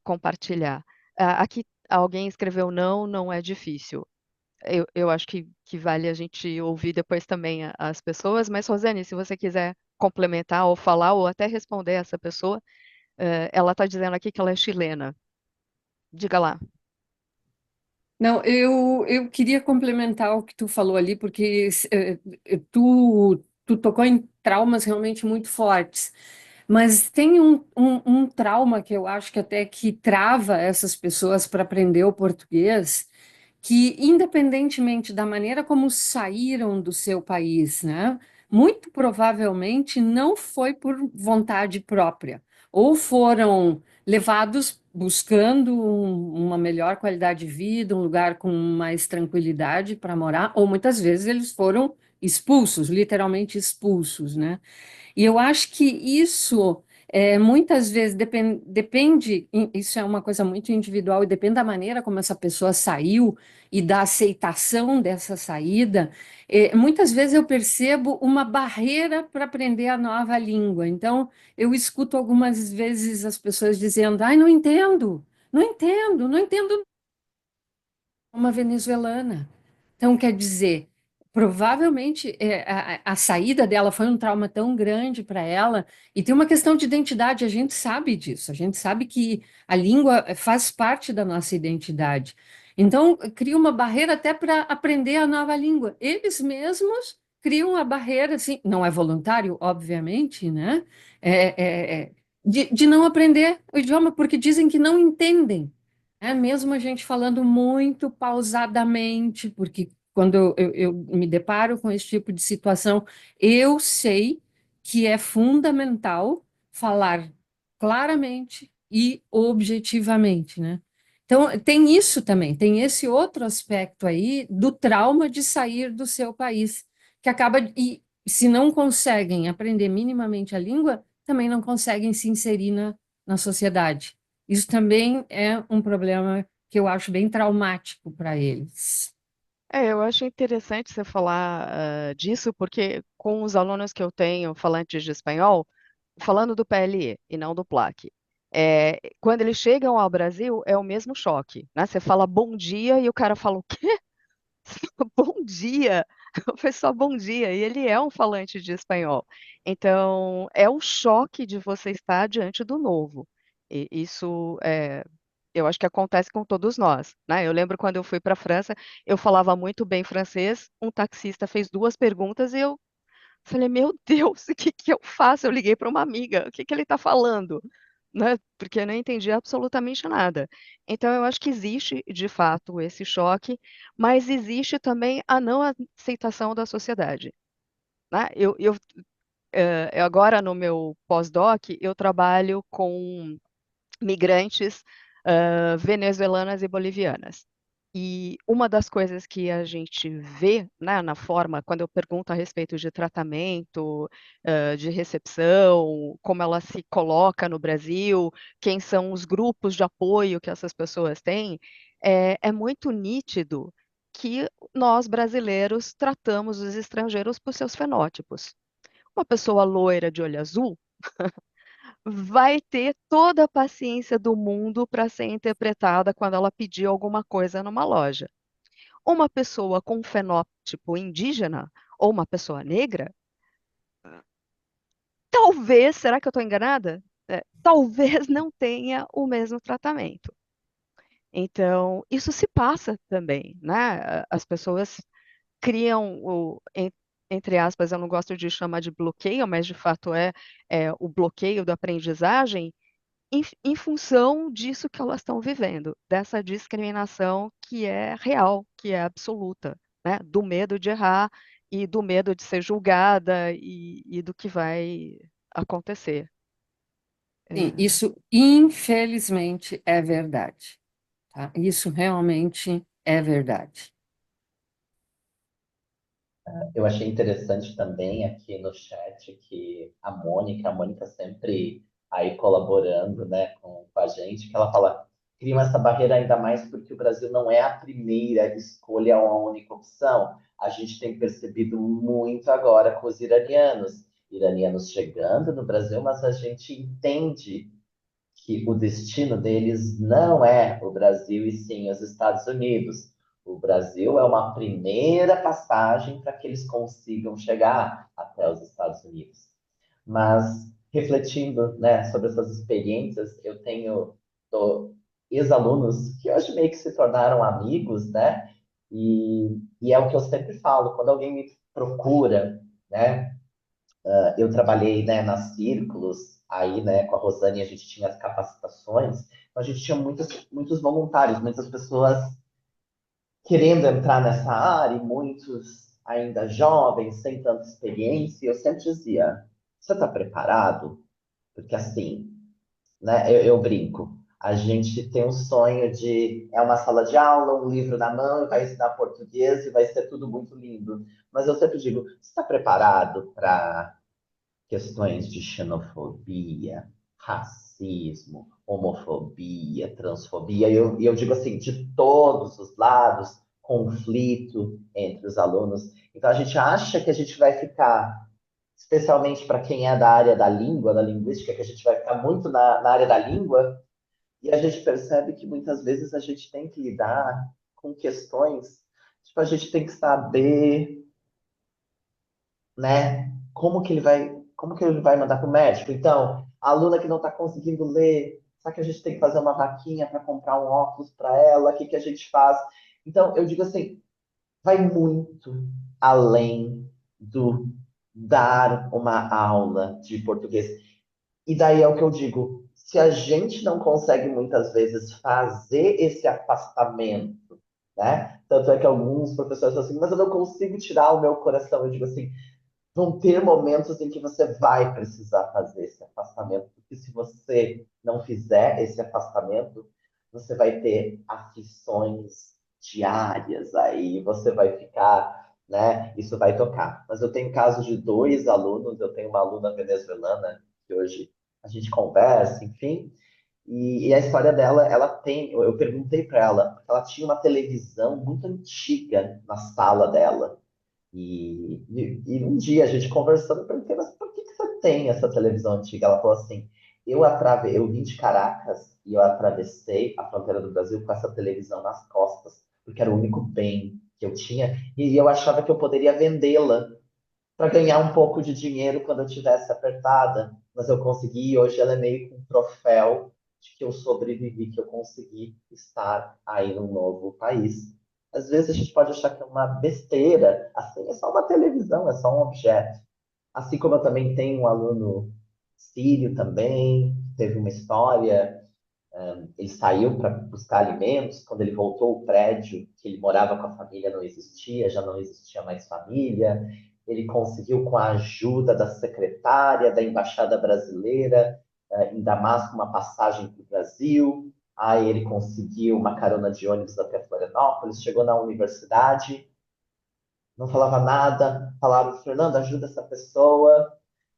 compartilhar. Aqui alguém escreveu não, não é difícil. Eu acho que vale a gente ouvir depois também as pessoas, mas Rosane, se você quiser complementar ou falar ou até responder essa pessoa, ela está dizendo aqui que ela é chilena. Diga lá. Não, eu queria complementar o que tu falou ali, porque tu tocou em traumas realmente muito fortes. Mas tem um trauma que eu acho que até que trava essas pessoas para aprender o português, que independentemente da maneira como saíram do seu país, né, muito provavelmente não foi por vontade própria, ou foram levados buscando uma melhor qualidade de vida, um lugar com mais tranquilidade para morar, ou muitas vezes eles foram expulsos, literalmente expulsos, né? E eu acho que isso muitas vezes depende, isso é uma coisa muito individual e depende da maneira como essa pessoa saiu e da aceitação dessa saída. Muitas vezes eu percebo uma barreira para aprender a nova língua. Então, eu escuto algumas vezes as pessoas dizendo: ai, não entendo, não entendo, não entendo uma venezuelana. Então, quer dizer, provavelmente a saída dela foi um trauma tão grande para ela, e tem uma questão de identidade, a gente sabe disso, a gente sabe que a língua faz parte da nossa identidade. Então, cria uma barreira até para aprender a nova língua. Eles mesmos criam a barreira, assim, não é voluntário, obviamente, né? De não aprender o idioma, porque dizem que não entendem. Mesmo a gente falando muito pausadamente, porque quando eu me deparo com esse tipo de situação, eu sei que é fundamental falar claramente e objetivamente, né? Então, tem isso também, tem esse outro aspecto aí do trauma de sair do seu país, que acaba, e se não conseguem aprender minimamente a língua, também não conseguem se inserir na sociedade. Isso também é um problema que eu acho bem traumático para eles. Eu acho interessante você falar disso, porque com os alunos que eu tenho falantes de espanhol, falando do PLE e não do PLAC, quando eles chegam ao Brasil, é o mesmo choque, né? Você fala bom dia e o cara fala o quê? Bom dia! Foi só bom dia, e ele é um falante de espanhol. Então, é o choque de você estar diante do novo. E isso eu acho que acontece com todos nós, né? Eu lembro quando eu fui para a França, eu falava muito bem francês, um taxista fez duas perguntas e eu falei, meu Deus, o que que eu faço? Eu liguei para uma amiga, o que que ele está falando? Né? Porque eu não entendi absolutamente nada. Então, eu acho que existe, de fato, esse choque, mas existe também a não aceitação da sociedade, né? Agora, no meu pós-doc, eu trabalho com migrantes venezuelanas e bolivianas. E uma das coisas que a gente vê, né, na forma, quando eu pergunto a respeito de tratamento, de recepção, como ela se coloca no Brasil, quem são os grupos de apoio que essas pessoas têm, é muito nítido que nós brasileiros tratamos os estrangeiros por seus fenótipos. Uma pessoa loira de olho azul vai ter toda a paciência do mundo para ser interpretada quando ela pedir alguma coisa numa loja. Uma pessoa com fenótipo indígena ou uma pessoa negra, talvez, será que eu estou enganada? Talvez não tenha o mesmo tratamento. Então, isso se passa também, né? As pessoas criam entre aspas, eu não gosto de chamar de bloqueio, mas de fato é o bloqueio da aprendizagem em função disso que elas estão vivendo, dessa discriminação que é real, que é absoluta, né? Do medo de errar e do medo de ser julgada e do que vai acontecer. Sim, É, isso infelizmente é verdade, tá? Isso realmente é verdade. Eu achei interessante também aqui no chat que a Mônica sempre aí colaborando, né, com a gente, que ela fala, criam essa barreira ainda mais porque o Brasil não é a primeira escolha ou a única opção. A gente tem percebido muito agora com os iranianos chegando no Brasil, mas a gente entende que o destino deles não é o Brasil e sim os Estados Unidos. O Brasil é uma primeira passagem para que eles consigam chegar até os Estados Unidos. Mas refletindo, né, sobre essas experiências, eu tenho ex-alunos que hoje meio que se tornaram amigos, né? E é o que eu sempre falo, quando alguém me procura, né, eu trabalhei, né, nas círculos, aí, né, com a Rosane a gente tinha as capacitações, então a gente tinha muitos voluntários, muitas pessoas querendo entrar nessa área, e muitos ainda jovens, sem tanta experiência, e eu sempre dizia, você está preparado? Porque assim, né, eu brinco, a gente tem um sonho de, é uma sala de aula, um livro na mão, e vai ensinar português, e vai ser tudo muito lindo, mas eu sempre digo, você está preparado para questões de xenofobia, racismo, homofobia, transfobia, e eu digo assim, de todos os lados, conflito entre os alunos. Então, a gente acha que a gente vai ficar, especialmente para quem é da área da língua, da linguística, que a gente vai ficar muito na área da língua, e a gente percebe que muitas vezes a gente tem que lidar com questões, tipo, a gente tem que saber, né? Como que ele vai mandar para o médico? Então, a aluna que não está conseguindo ler, será que a gente tem que fazer uma vaquinha para comprar um óculos para ela? O que que a gente faz? Então, eu digo assim, vai muito além do dar uma aula de português. E daí é o que eu digo, se a gente não consegue muitas vezes fazer esse afastamento, né? Tanto é que alguns professores falam assim, mas eu não consigo tirar o meu coração. Eu digo assim, vão ter momentos em que você vai precisar fazer esse afastamento, porque se você não fizer esse afastamento, você vai ter aflições diárias aí, você vai ficar, né? Isso vai tocar. Mas eu tenho casos de dois alunos, eu tenho uma aluna venezuelana que hoje a gente conversa, enfim, e a história dela, ela tem, eu perguntei para ela, porque ela tinha uma televisão muito antiga na sala dela. E um dia a gente conversando, eu perguntei, mas por que que você tem essa televisão antiga? Ela falou assim, eu vim de Caracas e eu atravessei a fronteira do Brasil com essa televisão nas costas, porque era o único bem que eu tinha, e eu achava que eu poderia vendê-la para ganhar um pouco de dinheiro quando eu tivesse apertada, mas eu consegui, e hoje ela é meio que um troféu de que eu sobrevivi, que eu consegui estar aí num novo país. Às vezes a gente pode achar que é uma besteira, assim, é só uma televisão, é só um objeto. Assim como eu também tenho um aluno sírio também, teve uma história, ele saiu para buscar alimentos, quando ele voltou, o prédio que ele morava com a família não existia, já não existia mais família. Ele conseguiu, com a ajuda da secretária da Embaixada Brasileira, em Damasco, uma passagem para o Brasil. Aí ele conseguiu uma carona de ônibus até Florianópolis, chegou na universidade, não falava nada, falaram, Fernando, ajuda essa pessoa.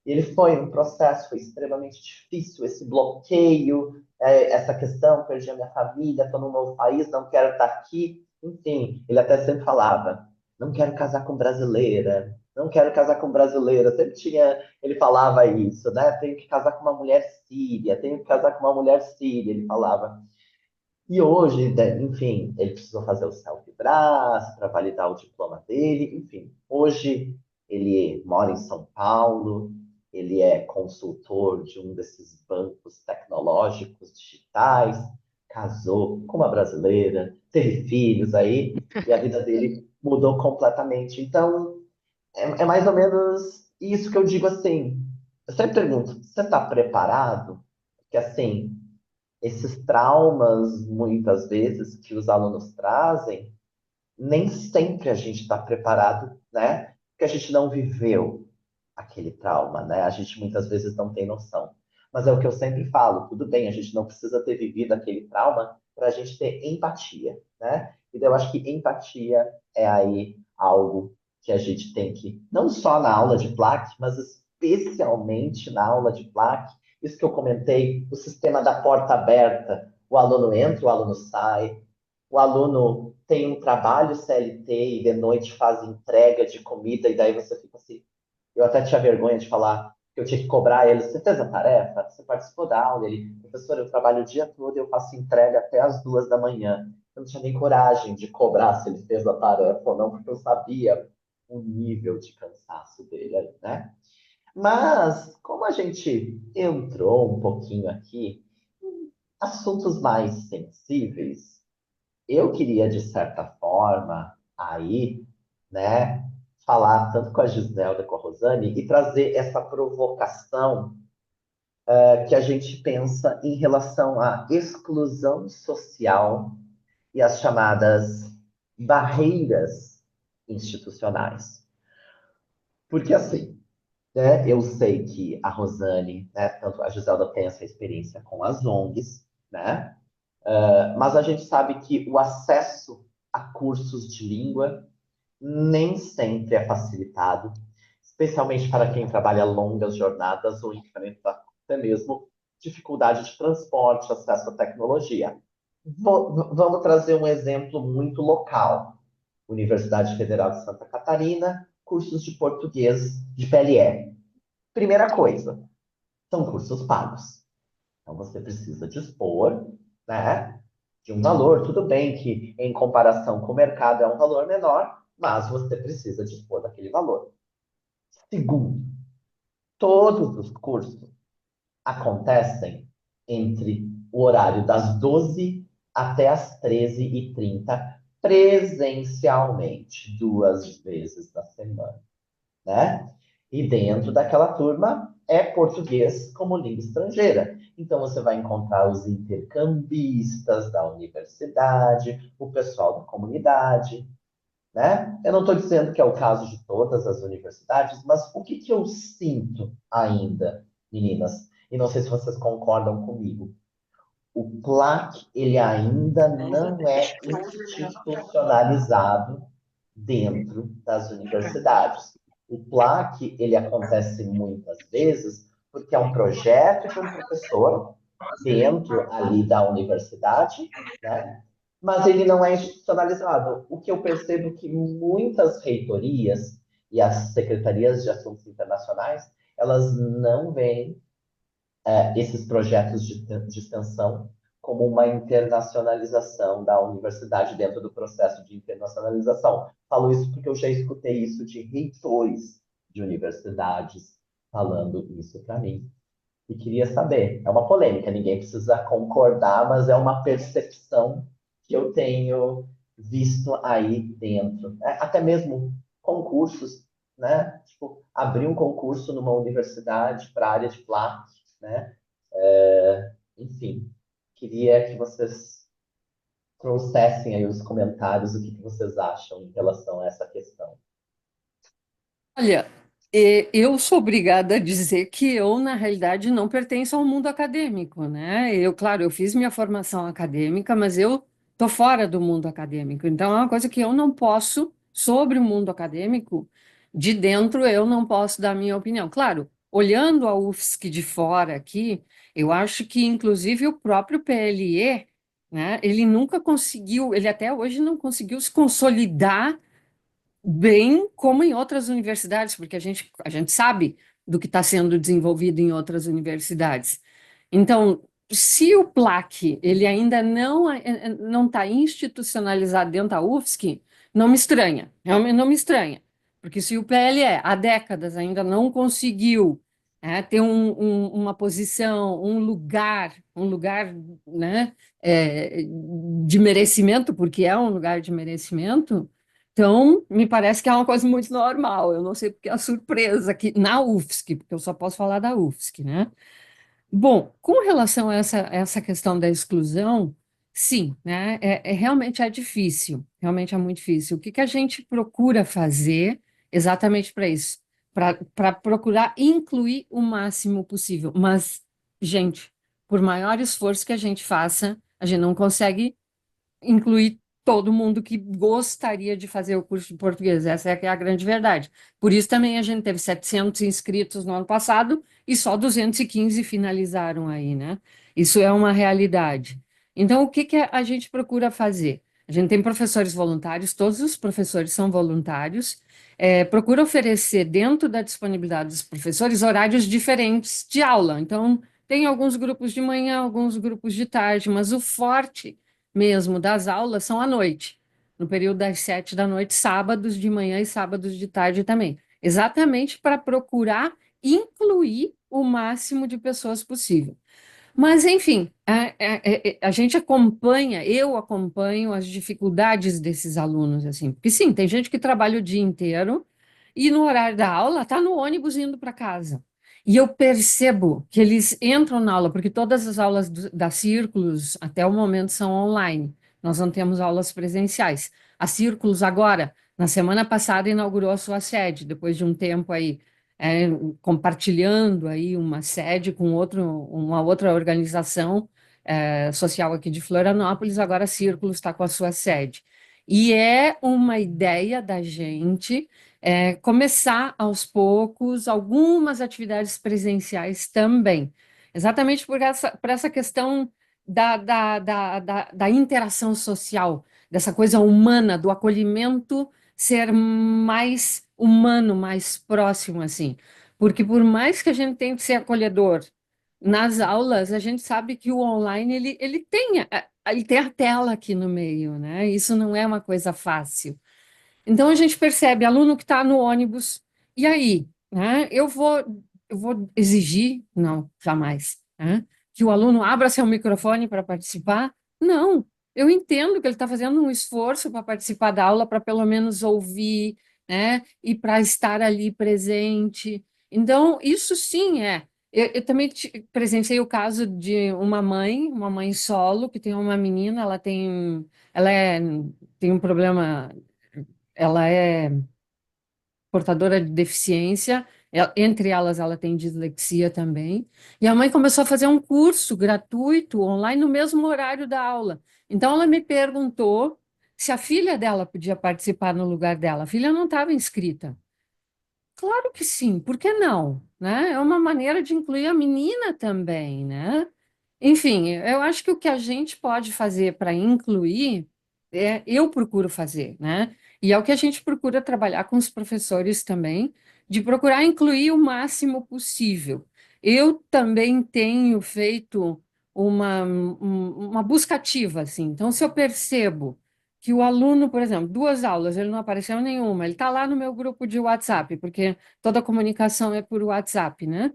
E ele foi um processo, foi extremamente difícil, esse bloqueio, essa questão, perdi a minha família, estou num novo país, não quero estar aqui. Enfim, ele até sempre falava, não quero casar com brasileira, não quero casar com brasileira. Sempre tinha, ele falava isso, né? Tenho que casar com uma mulher síria, tenho que casar com uma mulher síria, ele falava. E hoje, né, enfim, ele precisou fazer o self-braço para validar o diploma dele. Enfim, hoje ele mora em São Paulo, ele é consultor de um desses bancos tecnológicos digitais, casou com uma brasileira, teve filhos aí, e a vida dele mudou completamente. Então, é mais ou menos isso que eu digo assim. Eu sempre pergunto, você está preparado? Porque assim, esses traumas, muitas vezes, que os alunos trazem, nem sempre a gente está preparado, né? Porque a gente não viveu aquele trauma, né? A gente muitas vezes não tem noção. Mas é o que eu sempre falo, tudo bem, a gente não precisa ter vivido aquele trauma para a gente ter empatia, né? Então eu acho que empatia é aí algo que a gente tem que, não só na aula de plaque, mas especialmente na aula de plaque, isso que eu comentei, o sistema da porta aberta, o aluno entra, o aluno sai, o aluno tem um trabalho CLT e de noite faz entrega de comida, e daí você fica assim. Eu até tinha vergonha de falar que eu tinha que cobrar ele. Você fez a tarefa? Você participou da aula? Ele, professor, eu trabalho o dia todo e eu faço entrega até as 2 da manhã. Eu não tinha nem coragem de cobrar se ele fez a tarefa ou não, porque eu sabia o nível de cansaço dele, né? Mas, como a gente entrou um pouquinho aqui, em assuntos mais sensíveis, eu queria, de certa forma, aí, né, falar tanto com a Giselda como com a Rosane e trazer essa provocação que a gente pensa em relação à exclusão social e as chamadas barreiras institucionais. Porque assim, né, eu sei que a Rosane, né, tanto a Giselda tem essa experiência com as ONGs, né? Mas a gente sabe que o acesso a cursos de língua nem sempre é facilitado, especialmente para quem trabalha longas jornadas ou enfrenta até mesmo dificuldade de transporte, acesso à tecnologia. Vamos trazer um exemplo muito local. Universidade Federal de Santa Catarina, cursos de português de PLE. Primeira coisa, são cursos pagos. Então você precisa dispor, né, de um valor. Tudo bem que em comparação com o mercado é um valor menor, mas você precisa dispor daquele valor. Segundo, todos os cursos acontecem entre o horário das 12 até as 13h30, presencialmente, 2 vezes na semana, né? E dentro daquela turma é português como língua estrangeira. Então você vai encontrar os intercambistas da universidade, o pessoal da comunidade, né? Eu não estou dizendo que é o caso de todas as universidades, mas o que que eu sinto ainda, meninas? E não sei se vocês concordam comigo. O PLAC, ele ainda não é institucionalizado dentro das universidades. O PLAC, ele acontece muitas vezes porque é um projeto de um professor dentro ali da universidade, né? Mas ele não é institucionalizado. O que eu percebo que muitas reitorias e as secretarias de assuntos internacionais, elas não veem esses projetos de extensão como uma internacionalização da universidade dentro do processo de internacionalização. Falo isso porque eu já escutei isso de reitores de universidades falando isso para mim. E queria saber, é uma polêmica, ninguém precisa concordar, mas é uma percepção que eu tenho visto aí dentro. Até mesmo concursos, né? Tipo, abrir um concurso numa universidade para a área de plaque, né? Enfim, queria que vocês trouxessem aí os comentários, o que que vocês acham em relação a essa questão. Olha, eu sou obrigada a dizer que eu, na realidade, não pertenço ao mundo acadêmico, né? Eu, claro, eu fiz minha formação acadêmica, mas eu tô fora do mundo acadêmico. Então, é uma coisa que eu não posso, sobre o mundo acadêmico, de dentro, eu não posso dar minha opinião. Claro, olhando a UFSC de fora aqui, eu acho que, inclusive, o próprio PLE, né, ele nunca conseguiu, ele até hoje não conseguiu se consolidar bem como em outras universidades, porque a gente sabe do que está sendo desenvolvido em outras universidades. Então, se o PLAC ele ainda não está institucionalizado dentro da UFSC, não me estranha, realmente não me estranha, porque se o PLE há décadas ainda não conseguiu ter uma posição, um lugar, né, de merecimento, porque é um lugar de merecimento, então me parece que é uma coisa muito normal. Eu não sei porque a surpresa aqui na UFSC, porque eu só posso falar da UFSC, né? Bom, com relação a essa questão da exclusão, sim, né? Realmente é difícil, realmente é muito difícil. O que que a gente procura fazer exatamente para isso? Para procurar incluir o máximo possível. Mas, gente, por maior esforço que a gente faça, a gente não consegue incluir todo mundo que gostaria de fazer o curso de português. Essa é que é a grande verdade. Por isso também a gente teve 700 inscritos no ano passado e só 215 finalizaram aí, né? Isso é uma realidade. Então, o que que a gente procura fazer? A gente tem professores voluntários, todos os professores são voluntários, procura oferecer, dentro da disponibilidade dos professores, horários diferentes de aula. Então, tem alguns grupos de manhã, alguns grupos de tarde, mas o forte mesmo das aulas são à noite, no período das 7 da noite, sábados de manhã e sábados de tarde também, exatamente para procurar incluir o máximo de pessoas possível. Mas, enfim, a gente acompanha, eu acompanho as dificuldades desses alunos, assim, porque sim, tem gente que trabalha o dia inteiro e no horário da aula está no ônibus indo para casa. E eu percebo que eles entram na aula, porque todas as aulas da Círculos até o momento são online. Nós não temos aulas presenciais. A Círculos agora, na semana passada, inaugurou a sua sede, depois de um tempo aí é, compartilhando aí uma sede com uma outra organização social aqui de Florianópolis, agora a Círculos está com a sua sede. E é uma ideia da gente começar aos poucos algumas atividades presenciais também, exatamente por essa questão da interação social, dessa coisa humana, do acolhimento ser mais humano, mais próximo, assim. Porque por mais que a gente tente ser acolhedor nas aulas, a gente sabe que o online, ele tem a tela aqui no meio, né? Isso não é uma coisa fácil. Então a gente percebe aluno que está no ônibus, e aí, né? Eu vou exigir, não, jamais, né? Que o aluno abra seu microfone para participar? Não, eu entendo que ele está fazendo um esforço para participar da aula, para pelo menos ouvir, né? E para estar ali presente. Então, isso sim é. Eu também presenciei o caso de uma mãe solo, que tem uma menina, ela tem um problema, ela é portadora de deficiência, entre elas ela tem dislexia também, e a mãe começou a fazer um curso gratuito online no mesmo horário da aula. Então ela me perguntou se a filha dela podia participar no lugar dela. A filha não estava inscrita. Claro que sim, por que não? Né? É uma maneira de incluir a menina também, né? Enfim, eu acho que o que a gente pode fazer para incluir, eu procuro fazer, né? E é o que a gente procura trabalhar com os professores também, de procurar incluir o máximo possível. Eu também tenho feito uma busca ativa, assim. Então, se eu percebo que o aluno, por exemplo, 2 aulas, ele não apareceu nenhuma, ele está lá no meu grupo de WhatsApp, porque toda a comunicação é por WhatsApp, né?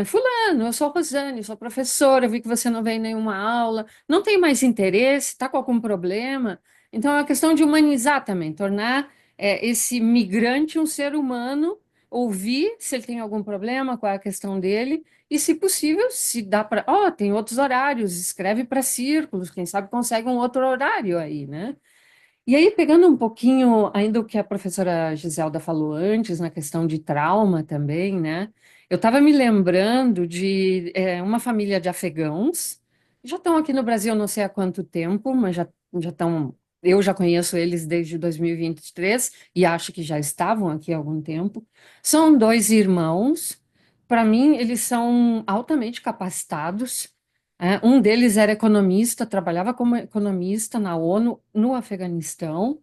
Fulano, eu sou Rosane, sou professora, eu vi que você não veio em nenhuma aula, não tem mais interesse, está com algum problema. Então, é uma questão de humanizar também, tornar esse migrante um ser humano, ouvir se ele tem algum problema, qual é a questão dele, e, se possível, se dá para. Ó, tem outros horários, escreve para círculos, quem sabe consegue um outro horário aí, né? E aí, pegando um pouquinho ainda o que a professora Giselda falou antes, na questão de trauma também, né? Eu estava me lembrando de uma família de afegãos, já estão aqui no Brasil não sei há quanto tempo, mas já estão. Eu já conheço eles desde 2023 e acho que já estavam aqui há algum tempo. São 2 irmãos, para mim, eles são altamente capacitados. Um deles era economista, trabalhava como economista na ONU no Afeganistão,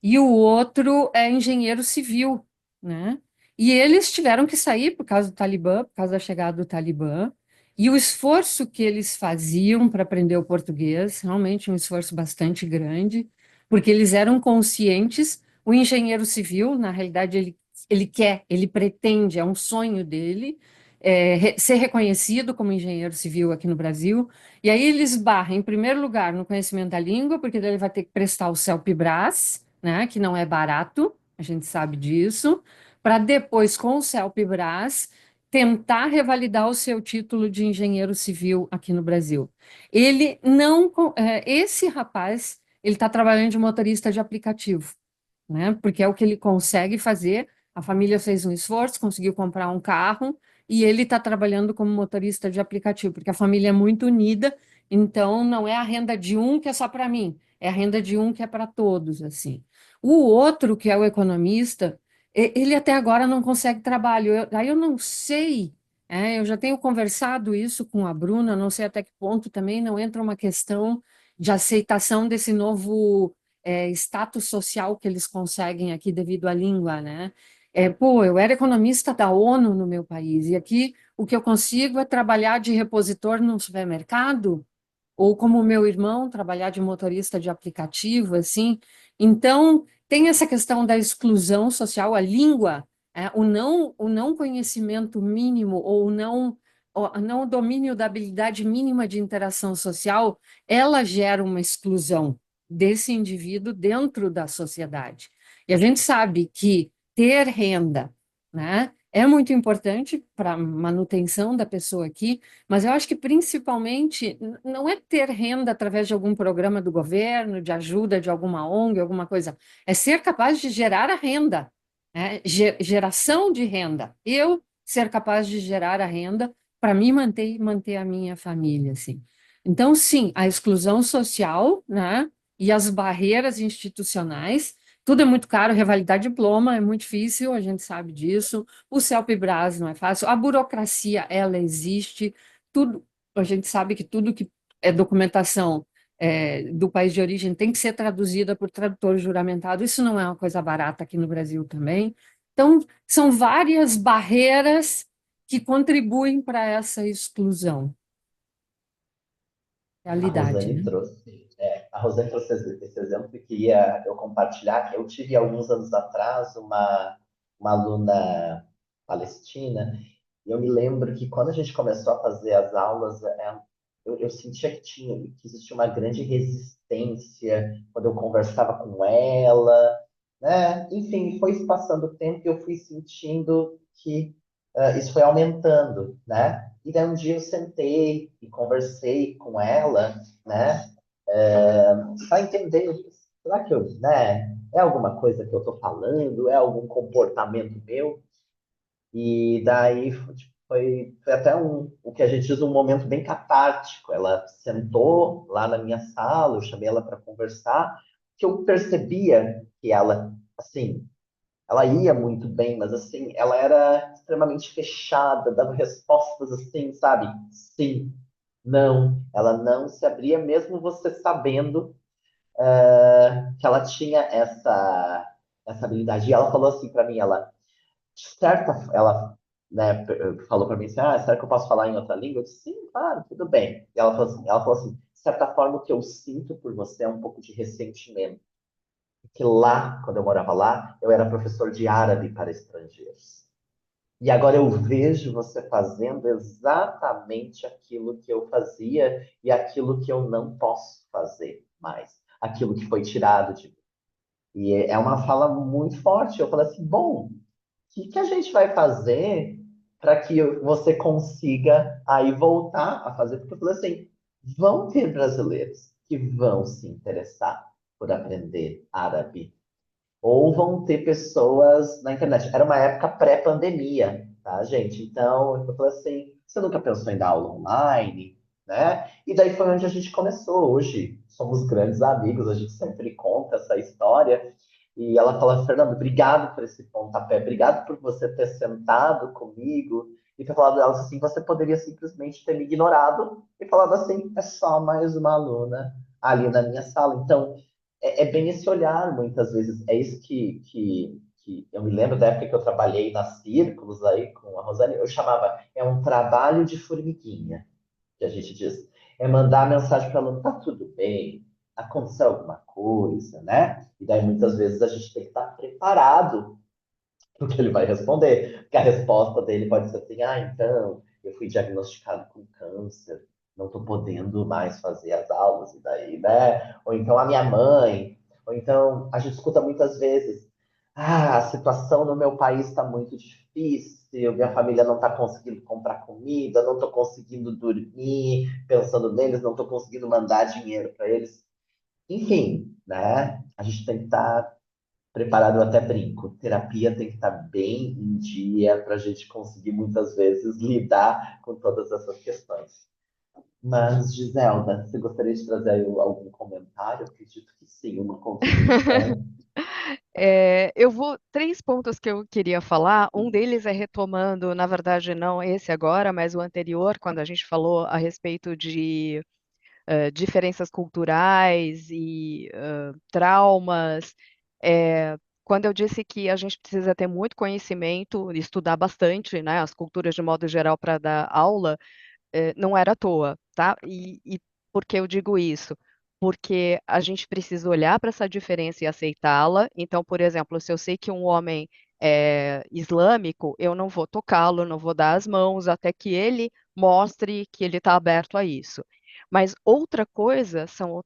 e o outro é engenheiro civil, né? E eles tiveram que sair por causa do Talibã, por causa da chegada do Talibã, e o esforço que eles faziam para aprender o português, realmente um esforço bastante grande, porque eles eram conscientes. O engenheiro civil, na realidade, ele quer, ele pretende, é um sonho dele, ser reconhecido como engenheiro civil aqui no Brasil. E aí ele esbarra, em primeiro lugar, no conhecimento da língua, porque daí ele vai ter que prestar o CELPE-BRAS, né, que não é barato, a gente sabe disso, para depois, com o CELPE-BRAS, tentar revalidar o seu título de engenheiro civil aqui no Brasil. Ele não, esse rapaz, ele está trabalhando de motorista de aplicativo, né? Porque é o que ele consegue fazer. A família fez um esforço, conseguiu comprar um carro e ele está trabalhando como motorista de aplicativo, porque a família é muito unida, então não é a renda de um que é só para mim, é a renda de um que é para todos, assim. O outro, que é o economista, ele até agora não consegue trabalho. Aí eu não sei, eu já tenho conversado isso com a Bruna, não sei até que ponto também não entra uma questão de aceitação desse novo status social que eles conseguem aqui devido à língua, né? Pô, eu era economista da ONU no meu país, e aqui o que eu consigo é trabalhar de repositor num supermercado, ou como o meu irmão, trabalhar de motorista de aplicativo, assim. Então, tem essa questão da exclusão social, a língua, o não conhecimento mínimo, ou o não domínio da habilidade mínima de interação social, ela gera uma exclusão desse indivíduo dentro da sociedade. E a gente sabe que ter renda, né, é muito importante para a manutenção da pessoa aqui, mas eu acho que principalmente não é ter renda através de algum programa do governo, de ajuda de alguma ONG, alguma coisa, é ser capaz de gerar a renda, né? Geração de renda. Eu ser capaz de gerar a renda para mim manter a minha família, assim. Então, sim, a exclusão social, né? E as barreiras institucionais, tudo é muito caro, revalidar diploma é muito difícil, a gente sabe disso. O CELPE-BRAS não é fácil, a burocracia, ela existe, tudo, a gente sabe que tudo que é documentação do país de origem tem que ser traduzida por tradutor juramentado, isso não é uma coisa barata aqui no Brasil também. Então, são várias barreiras que contribuem para essa exclusão. A Realidade, Rosane né? trouxe, a Rosane trouxe esse exemplo que queria eu compartilhar, que eu tive alguns anos atrás uma aluna palestina, e eu me lembro que quando a gente começou a fazer as aulas, eu sentia que existia uma grande resistência quando eu conversava com ela, né? Enfim, foi se passando o tempo e eu fui sentindo que isso foi aumentando, né? E daí um dia eu sentei e conversei com ela, né? Para entender, será que eu, né? É alguma coisa que eu estou falando? É algum comportamento meu? E daí tipo, foi até o que a gente diz um momento bem catártico. Ela sentou lá na minha sala, eu chamei ela para conversar, que eu percebia que ela, assim, ela ia muito bem, mas assim, ela era extremamente fechada, dava respostas assim, sabe? Sim, não. Ela não se abria, mesmo você sabendo que ela tinha essa habilidade. E ela falou assim para mim, ela, né, falou para mim assim, será que eu posso falar em outra língua? Eu disse, sim, claro, tudo bem. E ela falou assim, de certa forma, o que eu sinto por você é um pouco de ressentimento. Que lá, quando eu morava lá, eu era professor de árabe para estrangeiros. E agora eu vejo você fazendo exatamente aquilo que eu fazia e aquilo que eu não posso fazer mais. Aquilo que foi tirado de mim. E é uma fala muito forte. Eu falei assim, bom, que a gente vai fazer para que você consiga aí voltar a fazer? Porque eu falei assim, vão ter brasileiros que vão se interessar por aprender árabe. Ou vão ter pessoas na internet. Era uma época pré-pandemia, tá, gente? Então, eu falei assim, você nunca pensou em dar aula online, né? E daí foi onde a gente começou. Hoje somos grandes amigos, a gente sempre conta essa história. E ela fala, Fernando, obrigado por esse pontapé, obrigado por você ter sentado comigo e ter falado delas assim, você poderia simplesmente ter me ignorado e falado assim, é só mais uma aluna ali na minha sala. Então, é bem esse olhar, muitas vezes. É isso que eu me lembro da época que eu trabalhei nas círculos aí com a Rosane, eu chamava, é um trabalho de formiguinha, que a gente diz. É mandar mensagem para o aluno, tá tudo bem, aconteceu alguma coisa, né? E daí muitas vezes a gente tem que estar preparado o que ele vai responder. Porque a resposta dele pode ser assim: ah, então, eu fui diagnosticado com câncer, não estou podendo mais fazer as aulas, e daí, né? Ou então a minha mãe, ou então a gente escuta muitas vezes: ah, a situação no meu país está muito difícil, minha família não está conseguindo comprar comida, não estou conseguindo dormir pensando neles, não estou conseguindo mandar dinheiro para eles. Enfim, né? A gente tem que estar preparado, eu até brinco. Terapia tem que estar bem em dia para a gente conseguir muitas vezes lidar com todas essas questões. Mas, Giselda, você gostaria de trazer aí algum comentário? Eu acredito que sim, uma contribuição. Eu vou, três pontos que eu queria falar. Um deles é retomando, na verdade, não esse agora, mas o anterior, quando a gente falou a respeito de diferenças culturais e traumas. Quando eu disse que a gente precisa ter muito conhecimento, estudar bastante, né, as culturas de modo geral para dar aula, não era à toa, tá? E por que eu digo isso? Porque a gente precisa olhar para essa diferença e aceitá-la. Então, por exemplo, se eu sei que um homem é islâmico, eu não vou tocá-lo, não vou dar as mãos até que ele mostre que ele está aberto a isso. Mas outra coisa são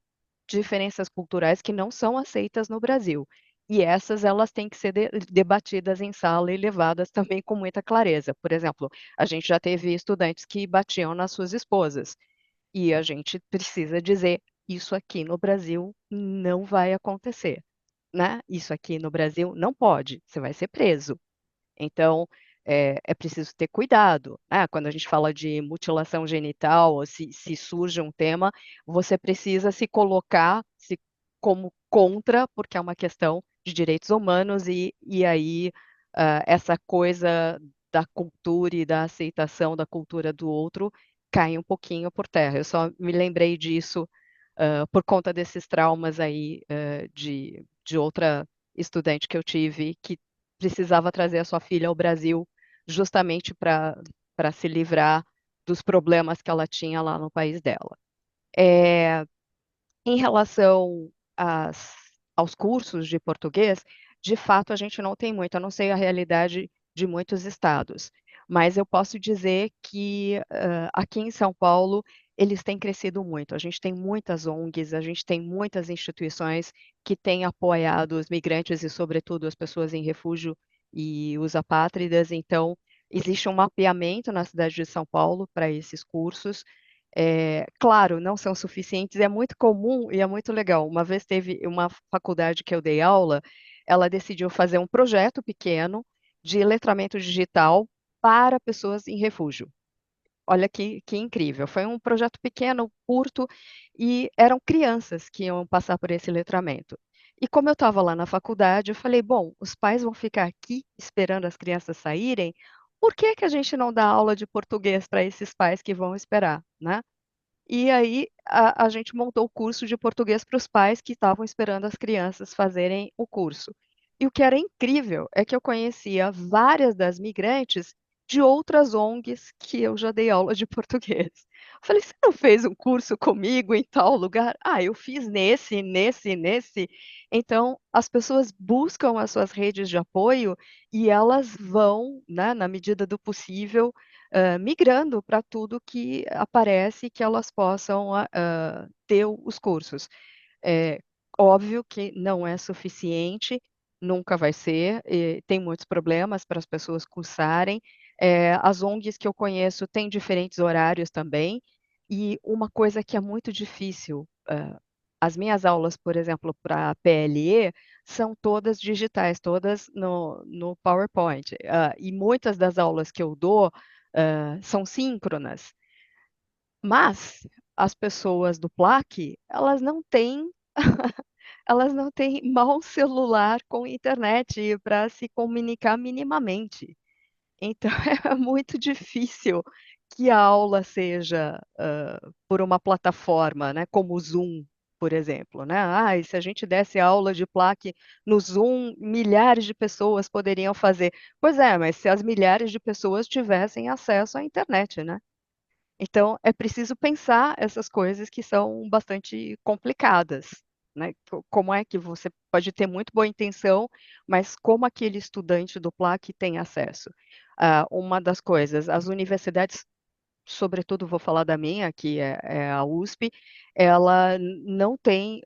diferenças culturais que não são aceitas no Brasil. E essas elas têm que ser debatidas em sala e levadas também com muita clareza. Por exemplo, a gente já teve estudantes que batiam nas suas esposas. E a gente precisa dizer, isso aqui no Brasil não vai acontecer, né? Isso aqui no Brasil não pode, você vai ser preso. Então, é preciso ter cuidado, né? Quando a gente fala de mutilação genital, ou se surge um tema, você precisa se colocar como contra, porque é uma questão de direitos humanos, e aí essa coisa da cultura e da aceitação da cultura do outro cai um pouquinho por terra. Eu só me lembrei disso por conta desses traumas aí de outra estudante que eu tive, que precisava trazer a sua filha ao Brasil justamente para se livrar dos problemas que ela tinha lá no país dela. É, Em relação aos cursos de português, de fato a gente não tem muito, eu não sei a realidade de muitos estados, mas eu posso dizer que aqui em São Paulo eles têm crescido muito. A gente tem muitas ONGs, a gente tem muitas instituições que têm apoiado os migrantes e, sobretudo, as pessoas em refúgio e os apátridas. Então, existe um mapeamento na cidade de São Paulo para esses cursos. Claro, não são suficientes, é muito comum e é muito legal. Uma vez teve uma faculdade que eu dei aula, ela decidiu fazer um projeto pequeno de letramento digital para pessoas em refúgio. Olha que incrível. Foi um projeto pequeno, curto, e eram crianças que iam passar por esse letramento. E como eu estava lá na faculdade, eu falei, bom, os pais vão ficar aqui esperando as crianças saírem, por que que a gente não dá aula de português para esses pais que vão esperar, né? E aí a gente montou o curso de português para os pais que estavam esperando as crianças fazerem o curso. E o que era incrível é que eu conhecia várias das migrantes de outras ONGs que eu já dei aula de português. Falei, você não fez um curso comigo em tal lugar? Ah, eu fiz nesse. Então, as pessoas buscam as suas redes de apoio e elas vão, né, na medida do possível, migrando para tudo que aparece, que elas possam ter os cursos. É óbvio que não é suficiente, nunca vai ser, e tem muitos problemas para as pessoas cursarem. As ONGs que eu conheço têm diferentes horários também, e uma coisa que é muito difícil, as minhas aulas, por exemplo, para a PLE, são todas digitais, todas no PowerPoint. E muitas das aulas que eu dou são síncronas, mas as pessoas do PLAC, elas não têm mal celular com internet para se comunicar minimamente. Então, é muito difícil que a aula seja por uma plataforma, né, como o Zoom, por exemplo, né? E se a gente desse aula de plaque no Zoom, milhares de pessoas poderiam fazer. Pois é, mas se as milhares de pessoas tivessem acesso à internet, né? Então, é preciso pensar essas coisas que são bastante complicadas, né? Como é que você pode ter muito boa intenção, mas como aquele estudante do PLAC tem acesso? Uma das coisas, as universidades, sobretudo vou falar da minha, que é a USP, ela não tem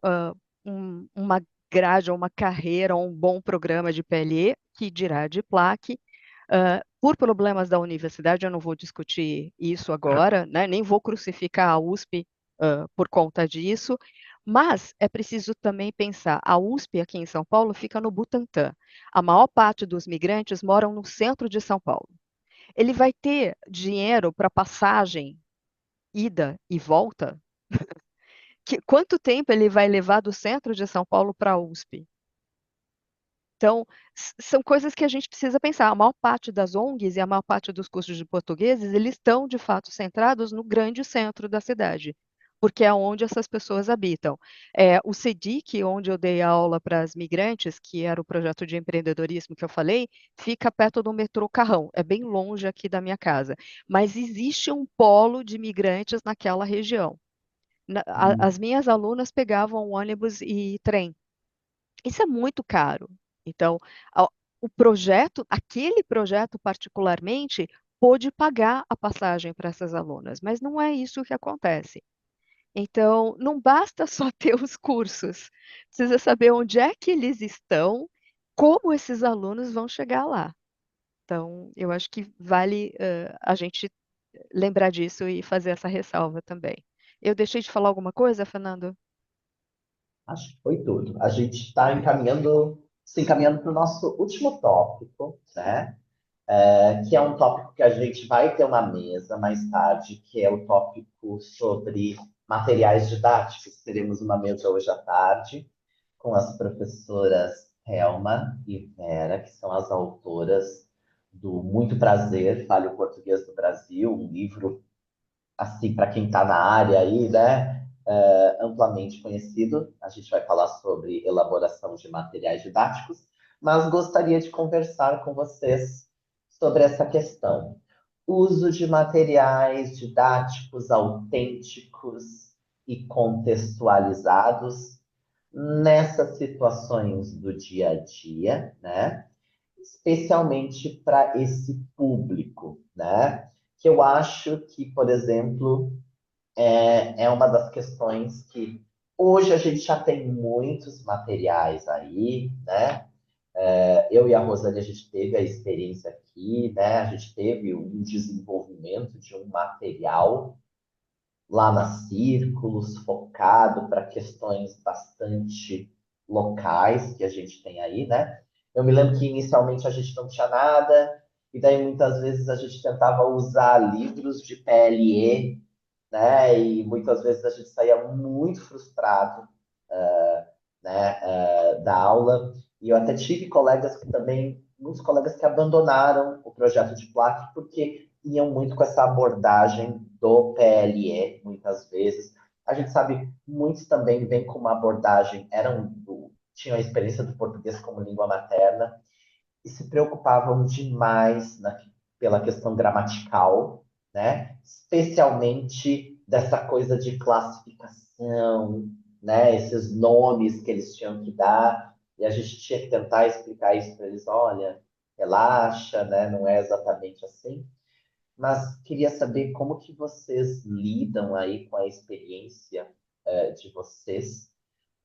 uma grade, ou uma carreira, ou um bom programa de PLE, que dirá de PLAC. Por problemas da universidade, eu não vou discutir isso agora, né? Nem vou crucificar a USP por conta disso, mas é preciso também pensar, a USP aqui em São Paulo fica no Butantã. A maior parte dos migrantes moram no centro de São Paulo. Ele vai ter dinheiro para passagem, ida e volta? Quanto tempo ele vai levar do centro de São Paulo para a USP? Então, são coisas que a gente precisa pensar. A maior parte das ONGs e a maior parte dos cursos de portugueses, eles estão, de fato, centrados no grande centro da cidade, porque é onde essas pessoas habitam. O CEDIC, onde eu dei aula para as migrantes, que era o projeto de empreendedorismo que eu falei, fica perto do metrô Carrão, é bem longe aqui da minha casa. Mas existe um polo de migrantes naquela região. As minhas alunas pegavam ônibus e trem. Isso é muito caro. Então, o projeto, aquele projeto particularmente, pôde pagar a passagem para essas alunas, mas não é isso que acontece. Então, não basta só ter os cursos, precisa saber onde é que eles estão, como esses alunos vão chegar lá. Então, eu acho que vale a gente lembrar disso e fazer essa ressalva também. Eu deixei de falar alguma coisa, Fernando? Acho que foi tudo. A gente está se encaminhando para o nosso último tópico, né? Que é um tópico que a gente vai ter uma mesa mais tarde, que é o tópico sobre materiais didáticos. Teremos uma mesa hoje à tarde com as professoras Helma e Vera, que são as autoras do Muito Prazer, Fale o Português do Brasil, um livro, assim, para quem está na área aí, né? Amplamente conhecido. A gente vai falar sobre elaboração de materiais didáticos, mas gostaria de conversar com vocês sobre essa questão. Uso de materiais didáticos autênticos e contextualizados nessas situações do dia a dia, né? Especialmente para esse público, né? Que eu acho que, por exemplo, é uma das questões que hoje a gente já tem muitos materiais aí, né? Eu e a Rosane, a gente teve a experiência aqui, né? A gente teve um desenvolvimento de um material lá na Círculos, focado para questões bastante locais que a gente tem aí, né? Eu me lembro que inicialmente a gente não tinha nada, e daí muitas vezes a gente tentava usar livros de PLE, né? E muitas vezes a gente saía muito frustrado, né, da aula. E eu até tive colegas que também, muitos colegas que abandonaram o projeto de plaque porque iam muito com essa abordagem do PLE, muitas vezes. A gente sabe, muitos também vêm com uma abordagem, tinham a experiência do português como língua materna e se preocupavam demais pela questão gramatical, né? Especialmente dessa coisa de classificação, né? Esses nomes que eles tinham que dar, e a gente tinha que tentar explicar isso para eles, olha, relaxa, né? Não é exatamente assim. Mas queria saber como que vocês lidam aí com a experiência de vocês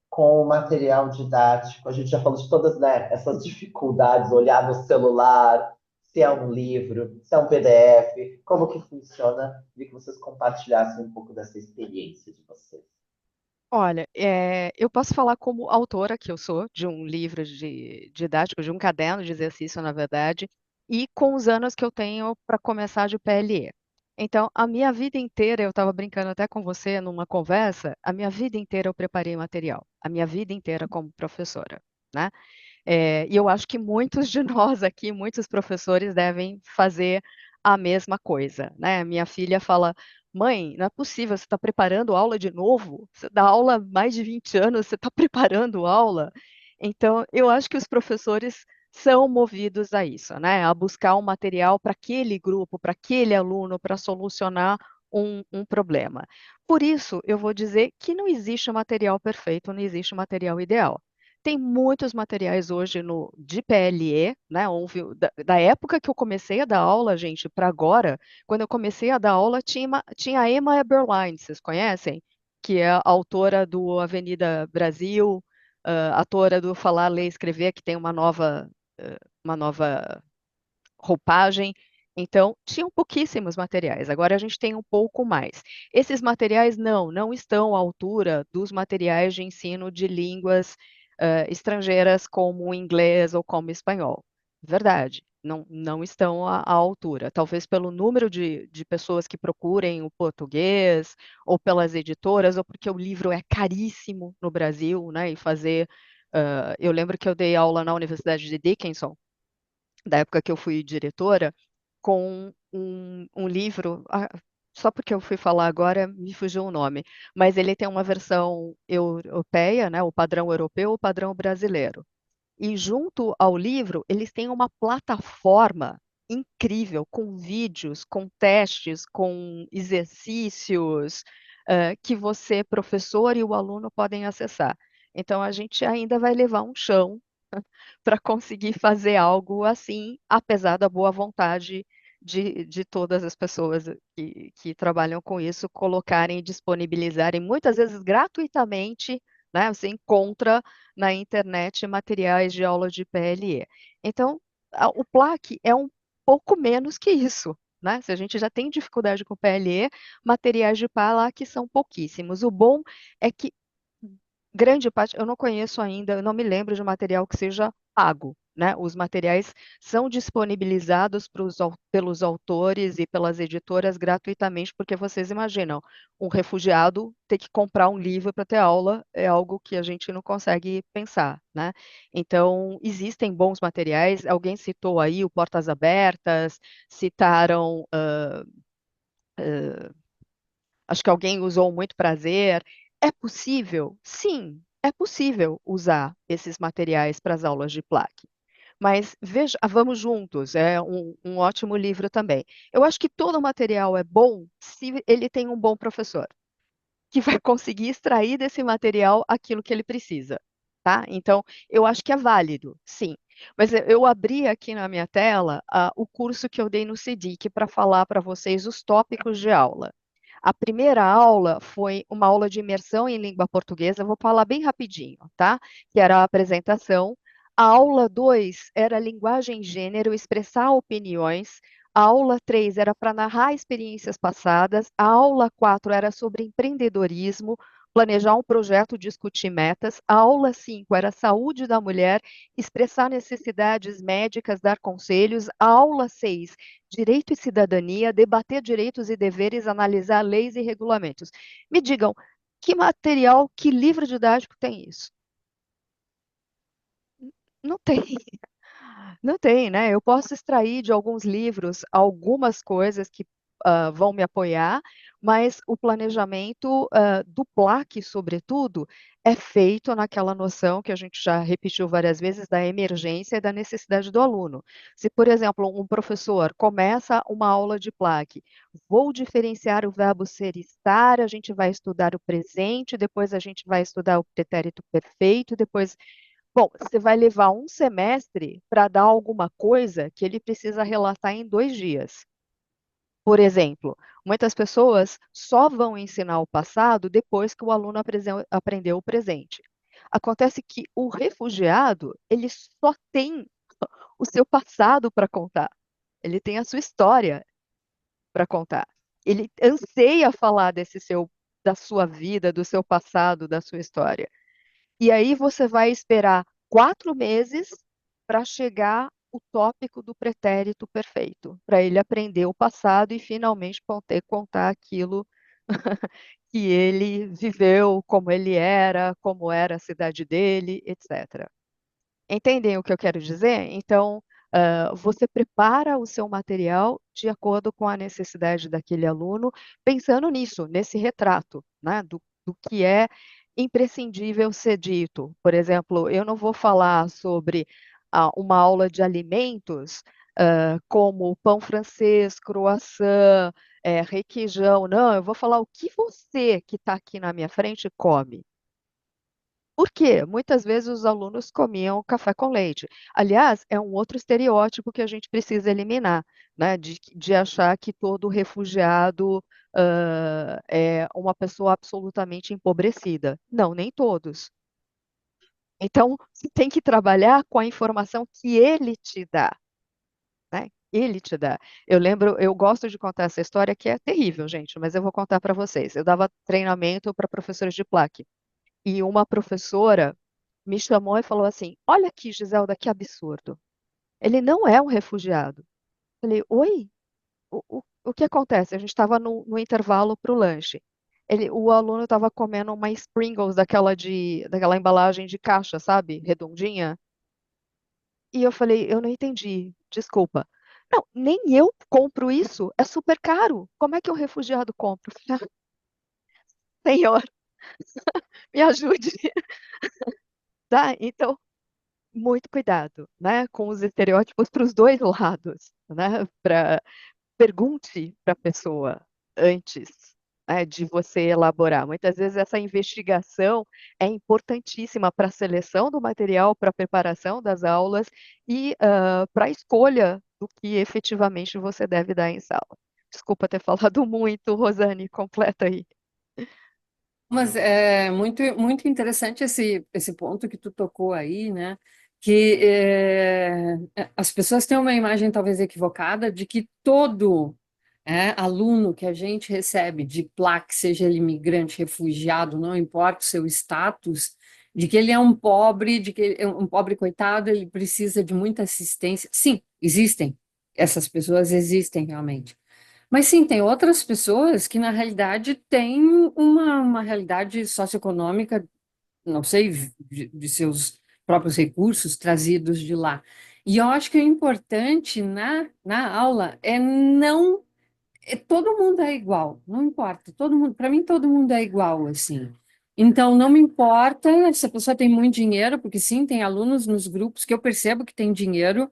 com o material didático. A gente já falou de todas, né, essas dificuldades, olhar no celular, se é um livro, se é um PDF, como que funciona. Queria que vocês compartilhassem um pouco dessa experiência de vocês. Olha, eu posso falar como autora que eu sou, de um livro didático, de um caderno de exercício, na verdade, e com os anos que eu tenho para começar de PLE. Então, a minha vida inteira, eu estava brincando até com você numa conversa, a minha vida inteira eu preparei material, a minha vida inteira como professora, né? E eu acho que muitos de nós aqui, muitos professores devem fazer a mesma coisa, né? Minha filha fala, mãe, não é possível, você está preparando aula de novo? Você dá aula há mais de 20 anos, você está preparando aula? Então, eu acho que os professores são movidos a isso, né? A buscar um material para aquele grupo, para aquele aluno, para solucionar um problema. Por isso, eu vou dizer que não existe um material perfeito, não existe um material ideal. Tem muitos materiais hoje de PLE, né? Da época que eu comecei a dar aula, gente, para agora, quando eu comecei a dar aula, tinha a Emma Eberlein, vocês conhecem? Que é a autora do Avenida Brasil, autora do Falar, Ler, Escrever, que tem uma nova roupagem. Então, tinham pouquíssimos materiais, agora a gente tem um pouco mais. Esses materiais não estão à altura dos materiais de ensino de línguas estrangeiras como o inglês ou como o espanhol. Verdade, não estão à altura. Talvez pelo número de pessoas que procurem o português, ou pelas editoras, ou porque o livro é caríssimo no Brasil, né? Eu lembro que eu dei aula na Universidade de Dickinson, da época que eu fui diretora, com um livro, só porque eu fui falar agora, me fugiu o nome, mas ele tem uma versão europeia, né, o padrão europeu, o padrão brasileiro. E junto ao livro, eles têm uma plataforma incrível, com vídeos, com testes, com exercícios, que você, professor e o aluno podem acessar. Então, a gente ainda vai levar um chão para conseguir fazer algo assim, apesar da boa vontade de todas as pessoas que trabalham com isso, colocarem e disponibilizarem, muitas vezes gratuitamente, né? Você encontra na internet materiais de aula de PLE. Então, o PLAC é um pouco menos que isso. Né? Se a gente já tem dificuldade com PLE, materiais de PLAC são pouquíssimos. O bom é que grande parte, eu não conheço ainda, eu não me lembro de material que seja pago, né? Os materiais são disponibilizados pelos autores e pelas editoras gratuitamente, porque vocês imaginam, um refugiado ter que comprar um livro para ter aula é algo que a gente não consegue pensar, né? Então, existem bons materiais, alguém citou aí o Portas Abertas, citaram, acho que alguém usou Muito Prazer. É possível? Sim, é possível usar esses materiais para as aulas de plaque. Mas veja, vamos juntos, é um ótimo livro também. Eu acho que todo material é bom se ele tem um bom professor, que vai conseguir extrair desse material aquilo que ele precisa, tá? Então, eu acho que é válido, sim. Mas eu abri aqui na minha tela o curso que eu dei no CEDIC para falar para vocês os tópicos de aula. A primeira aula foi uma aula de imersão em língua portuguesa, eu vou falar bem rapidinho, tá? Que era a apresentação. A aula 2 era linguagem e gênero, expressar opiniões. A aula 3 era para narrar experiências passadas. A aula 4 era sobre empreendedorismo, planejar um projeto, discutir metas. A aula 5 era saúde da mulher, expressar necessidades médicas, dar conselhos. A aula 6 direito e cidadania, debater direitos e deveres, analisar leis e regulamentos. Me digam, que material, que livro didático tem isso? Não tem. Não tem, né? Eu posso extrair de alguns livros algumas coisas que vão me apoiar, mas o planejamento do PLAC, sobretudo, é feito naquela noção que a gente já repetiu várias vezes da emergência e da necessidade do aluno. Se, por exemplo, um professor começa uma aula de PLAC, vou diferenciar o verbo ser e estar, a gente vai estudar o presente, depois a gente vai estudar o pretérito perfeito, depois. Bom, você vai levar um semestre para dar alguma coisa que ele precisa relatar em 2 dias. Por exemplo, muitas pessoas só vão ensinar o passado depois que o aluno aprendeu o presente. Acontece que o refugiado, ele só tem o seu passado para contar. Ele tem a sua história para contar. Ele anseia falar da sua vida, do seu passado, da sua história. E aí você vai esperar 4 meses para chegar o tópico do pretérito perfeito, para ele aprender o passado e finalmente poder contar aquilo que ele viveu, como ele era, como era a cidade dele, etc. Entendem o que eu quero dizer? Então, você prepara o seu material de acordo com a necessidade daquele aluno, pensando nisso, nesse retrato, né, do que é imprescindível ser dito. Por exemplo, eu não vou falar sobre uma aula de alimentos, como pão francês, croissant, requeijão. Não, eu vou falar o que você que está aqui na minha frente come. Por quê? Muitas vezes os alunos comiam café com leite. Aliás, é um outro estereótipo que a gente precisa eliminar, né? De achar que todo refugiado é uma pessoa absolutamente empobrecida. Não, nem todos. Então, você tem que trabalhar com a informação que ele te dá, né? Ele te dá. Eu lembro, eu gosto de contar essa história que é terrível, gente, mas eu vou contar para vocês. Eu dava treinamento para professores de plaque. E uma professora me chamou e falou assim: Olha aqui, Giselda, que absurdo. Ele não é um refugiado. Falei: Oi? O que acontece? A gente estava no intervalo para o lanche. O aluno estava comendo uma Pringles daquela embalagem de caixa, sabe? Redondinha. E eu falei: Eu não entendi, desculpa. Não, nem eu compro isso, é super caro. Como é que um refugiado compra? Eu falei, Senhor, me ajude. Tá? Então, muito cuidado, né, com os estereótipos para os dois lados, né? Pergunte para a pessoa antes, né, de você elaborar. Muitas vezes essa investigação é importantíssima para a seleção do material, para a preparação das aulas e para a escolha do que efetivamente você deve dar em sala. Desculpa ter falado muito, Rosane, completa aí. Mas é muito interessante esse ponto que tu tocou aí, né? Que as pessoas têm uma imagem talvez equivocada de que todo aluno que a gente recebe de plaque, seja ele imigrante, refugiado, não importa o seu status, de que ele é um pobre, de que ele é um pobre coitado, ele precisa de muita assistência. Sim, existem. Essas pessoas existem realmente. Mas sim, tem outras pessoas que, na realidade, têm uma realidade socioeconômica, não sei, de seus próprios recursos trazidos de lá. E eu acho que o importante na aula é não. Todo mundo é igual, não importa. Todo mundo, para mim, todo mundo é igual, assim. Então, não me importa se a pessoa tem muito dinheiro, porque sim, tem alunos nos grupos que eu percebo que tem dinheiro,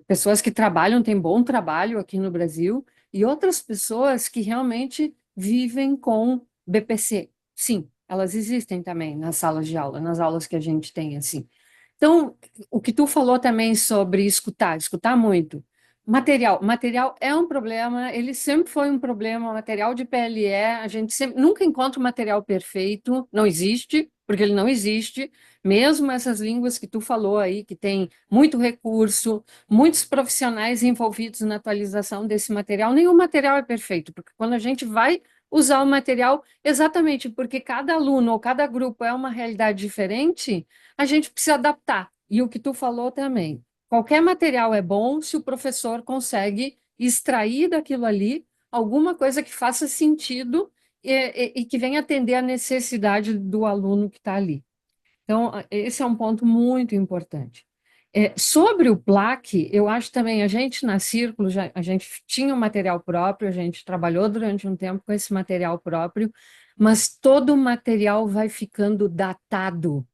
pessoas que trabalham, têm bom trabalho aqui no Brasil, e outras pessoas que realmente vivem com BPC. Sim, elas existem também nas salas de aula, nas aulas que a gente tem, assim. Então, o que tu falou também sobre escutar muito. Material é um problema, ele sempre foi um problema, o material de PLE, a gente nunca encontra o material perfeito, não existe, porque ele não existe, mesmo essas línguas que tu falou aí, que tem muito recurso, muitos profissionais envolvidos na atualização desse material, nenhum material é perfeito, porque quando a gente vai usar o material, exatamente porque cada aluno ou cada grupo é uma realidade diferente, a gente precisa adaptar. E o que tu falou também. Qualquer material é bom se o professor consegue extrair daquilo ali alguma coisa que faça sentido e que venha atender a necessidade do aluno que está ali. Então, esse é um ponto muito importante. Sobre o plaque, eu acho também, a gente na Círculo, a gente tinha um material próprio, a gente trabalhou durante um tempo com esse material próprio, mas todo o material vai ficando datado,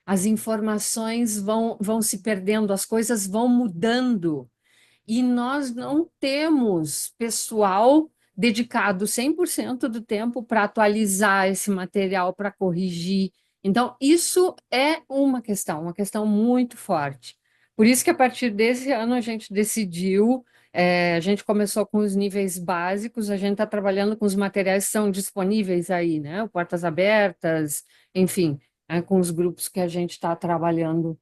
as informações vão se perdendo, as coisas vão mudando. E nós não temos pessoal dedicado 100% do tempo para atualizar esse material, para corrigir. Então, isso é uma questão muito forte. Por isso que a partir desse ano a gente decidiu, a gente começou com os níveis básicos, a gente está trabalhando com os materiais que são disponíveis aí, né? O Portas Abertas, enfim, com os grupos que a gente está trabalhando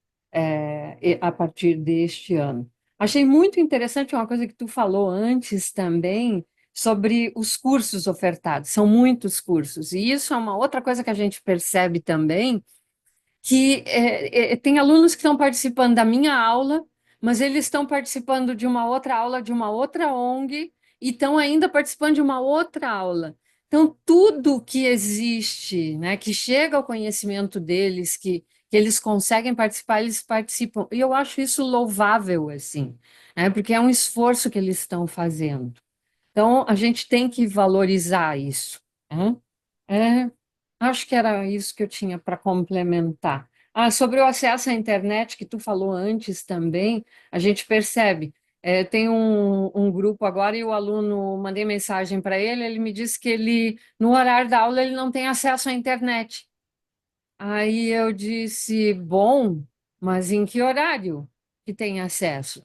a partir deste ano. Achei muito interessante uma coisa que tu falou antes também sobre os cursos ofertados. São muitos cursos, e isso é uma outra coisa que a gente percebe também, que tem alunos que estão participando da minha aula, mas eles estão participando de uma outra aula de uma outra ONG e estão ainda participando de uma outra aula. Então, tudo que existe, né, que chega ao conhecimento deles, que eles conseguem participar, eles participam. E eu acho isso louvável, assim, né? Porque é um esforço que eles estão fazendo. Então, a gente tem que valorizar isso, né? É, acho que era isso que eu tinha para complementar. Ah, sobre o acesso à internet, que tu falou antes também, a gente percebe. Tem um grupo agora e o aluno, mandei mensagem para ele, ele me disse que ele, no horário da aula, ele não tem acesso à internet. Aí eu disse, bom, mas em que horário que tem acesso?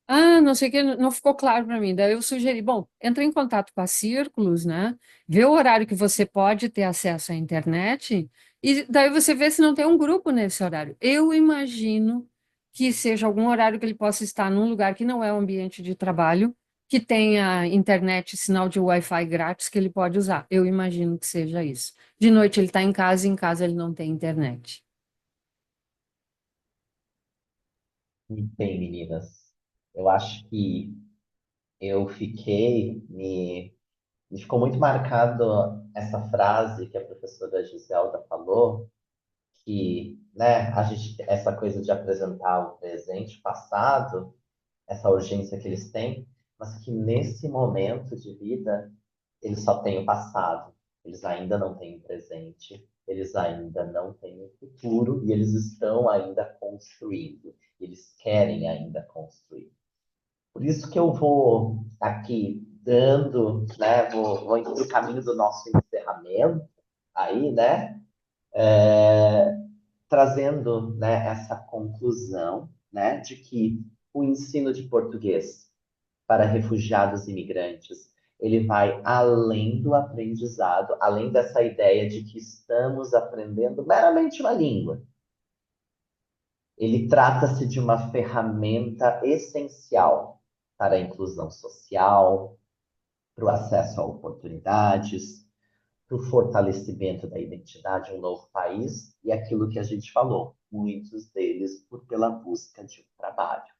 Ah, não sei o que, não ficou claro para mim. Daí eu sugeri, bom, entra em contato com a Círculos, né? Vê o horário que você pode ter acesso à internet e daí você vê se não tem um grupo nesse horário. Eu imagino que seja algum horário que ele possa estar num lugar que não é o ambiente de trabalho, que tenha internet, sinal de Wi-Fi grátis que ele pode usar. Eu imagino que seja isso. De noite ele está em casa e em casa ele não tem internet. Muito bem, meninas. Eu acho que eu fiquei, me ficou muito marcado essa frase que a professora Giselda falou, que, né, a gente, essa coisa de apresentar o presente, o passado, essa urgência que eles têm, mas que nesse momento de vida eles só têm o passado, eles ainda não têm o presente, eles ainda não têm o futuro e eles estão ainda construindo, eles querem ainda construir. Por isso que eu vou aqui dando, né, vou indo para o caminho do nosso encerramento, aí, né, trazendo, né, essa conclusão, né, de que o ensino de português para refugiados e imigrantes, ele vai além do aprendizado, além dessa ideia de que estamos aprendendo meramente uma língua. Ele trata-se de uma ferramenta essencial para a inclusão social, para o acesso a oportunidades, para o fortalecimento da identidade em um novo país e aquilo que a gente falou, muitos deles pela busca de um trabalho.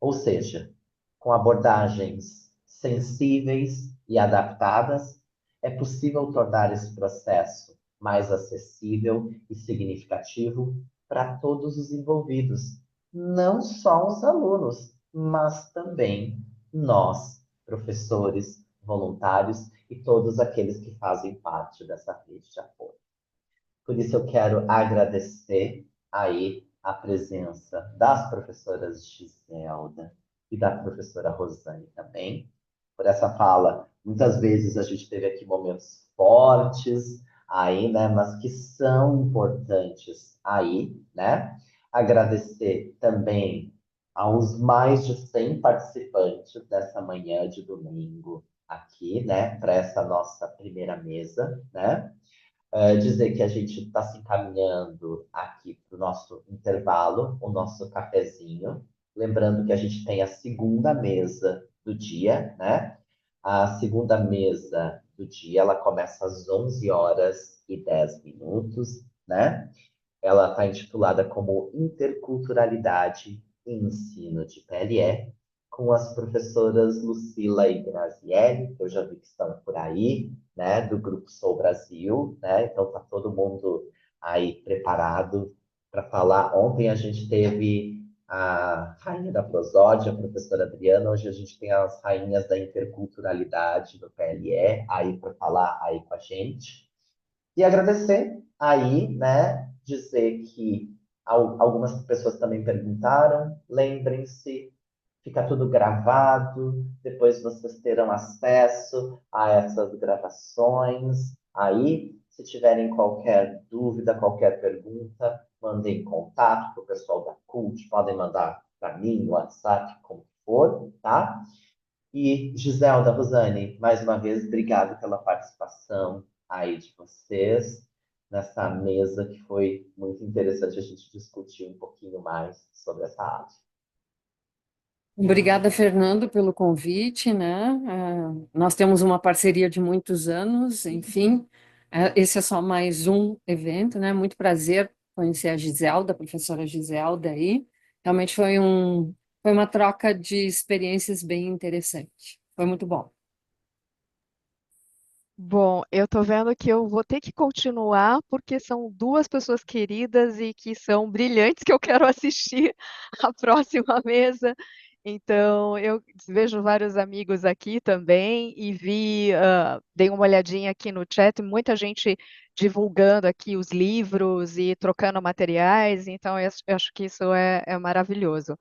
Ou seja, com abordagens sensíveis e adaptadas, é possível tornar esse processo mais acessível e significativo para todos os envolvidos, não só os alunos, mas também nós, professores, voluntários e todos aqueles que fazem parte dessa rede de apoio. Por isso eu quero agradecer aí a presença das professoras Giselda e da professora Rosane também, por essa fala. Muitas vezes a gente teve aqui momentos fortes aí, né, mas que são importantes aí, né? Agradecer também aos mais de 100 participantes dessa manhã de domingo aqui, né, para essa nossa primeira mesa, né? Dizer que a gente está se encaminhando aqui para o nosso intervalo, o nosso cafezinho. Lembrando que a gente tem a segunda mesa do dia, né? A segunda mesa do dia, ela começa às 11 horas e 10 minutos, né? Ela está intitulada como Interculturalidade e Ensino de PLE, com as professoras Lucila e Grazielli, que eu já vi que estão por aí, né, do Grupo Sou Brasil, né? Então está todo mundo aí preparado para falar. Ontem a gente teve a rainha da prosódia, a professora Adriana, hoje a gente tem as rainhas da interculturalidade do PLE aí para falar aí com a gente. E agradecer aí, né? Dizer que algumas pessoas também perguntaram. Lembrem-se, fica tudo gravado. Depois vocês terão acesso a essas gravações. Aí, se tiverem qualquer dúvida, qualquer pergunta, mandem contato para o pessoal da CULT. Podem mandar para mim no WhatsApp, como for, tá? E Giselda, Rosane, mais uma vez, obrigado pela participação aí de vocês nessa mesa que foi muito interessante a gente discutir um pouquinho mais sobre essa arte. Obrigada, Fernando, pelo convite, né? Nós temos uma parceria de muitos anos, enfim, esse é só mais um evento, né? Muito prazer conhecer a Giselda, a professora Giselda aí. Realmente foi uma troca de experiências bem interessante. Foi muito bom. Bom, eu tô vendo que eu vou ter que continuar, porque são duas pessoas queridas e que são brilhantes que eu quero assistir à próxima mesa. Então, eu vejo vários amigos aqui também e dei uma olhadinha aqui no chat, muita gente divulgando aqui os livros e trocando materiais, então eu acho que isso é maravilhoso.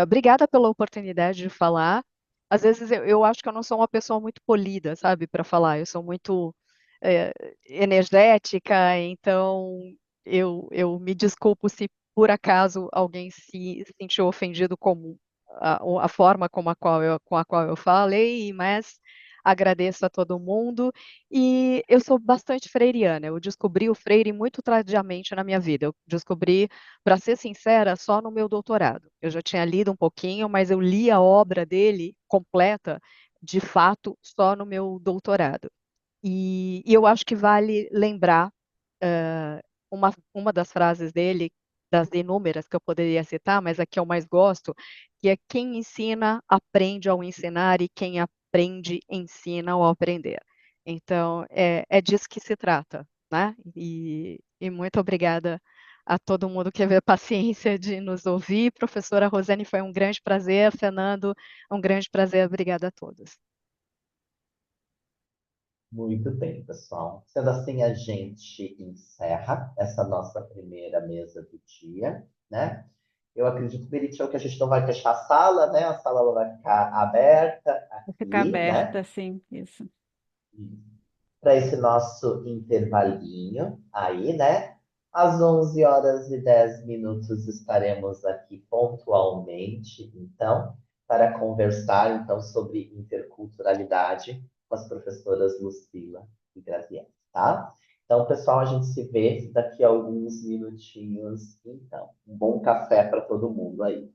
Obrigada pela oportunidade de falar. Às vezes eu acho que eu não sou uma pessoa muito polida, sabe, para falar. Eu sou muito é, energética, então eu me desculpo se por acaso alguém se sentiu ofendido com a forma com a qual eu falei, mas agradeço a todo mundo. E eu sou bastante freiriana. Eu descobri o Freire muito tardiamente na minha vida. Eu descobri, para ser sincera, só no meu doutorado. Eu já tinha lido um pouquinho, mas eu li a obra dele completa, de fato, só no meu doutorado. E eu acho que vale lembrar uma das frases dele, das inúmeras que eu poderia citar, mas a que eu mais gosto, que é: quem ensina aprende ao ensinar e quem aprende ensina ao aprender. Então, é disso que se trata, né? E muito obrigada a todo mundo que teve a paciência de nos ouvir. Professora Rosane, foi um grande prazer. Fernando, um grande prazer. Obrigada a todos. Muito bem, pessoal. Sendo assim, a gente encerra essa nossa primeira mesa do dia, né? Eu acredito, Meritio, que a gente não vai fechar a sala, né? A sala ela vai ficar aberta Vai ficar aqui, aberta, né? assim, isso. Para esse nosso intervalinho aí, né? Às 11h10 estaremos aqui pontualmente, então, para conversar então sobre interculturalidade com as professoras Lucila e Graziella, tá? Então, pessoal, a gente se vê daqui a alguns minutinhos, então. Um bom café para todo mundo aí.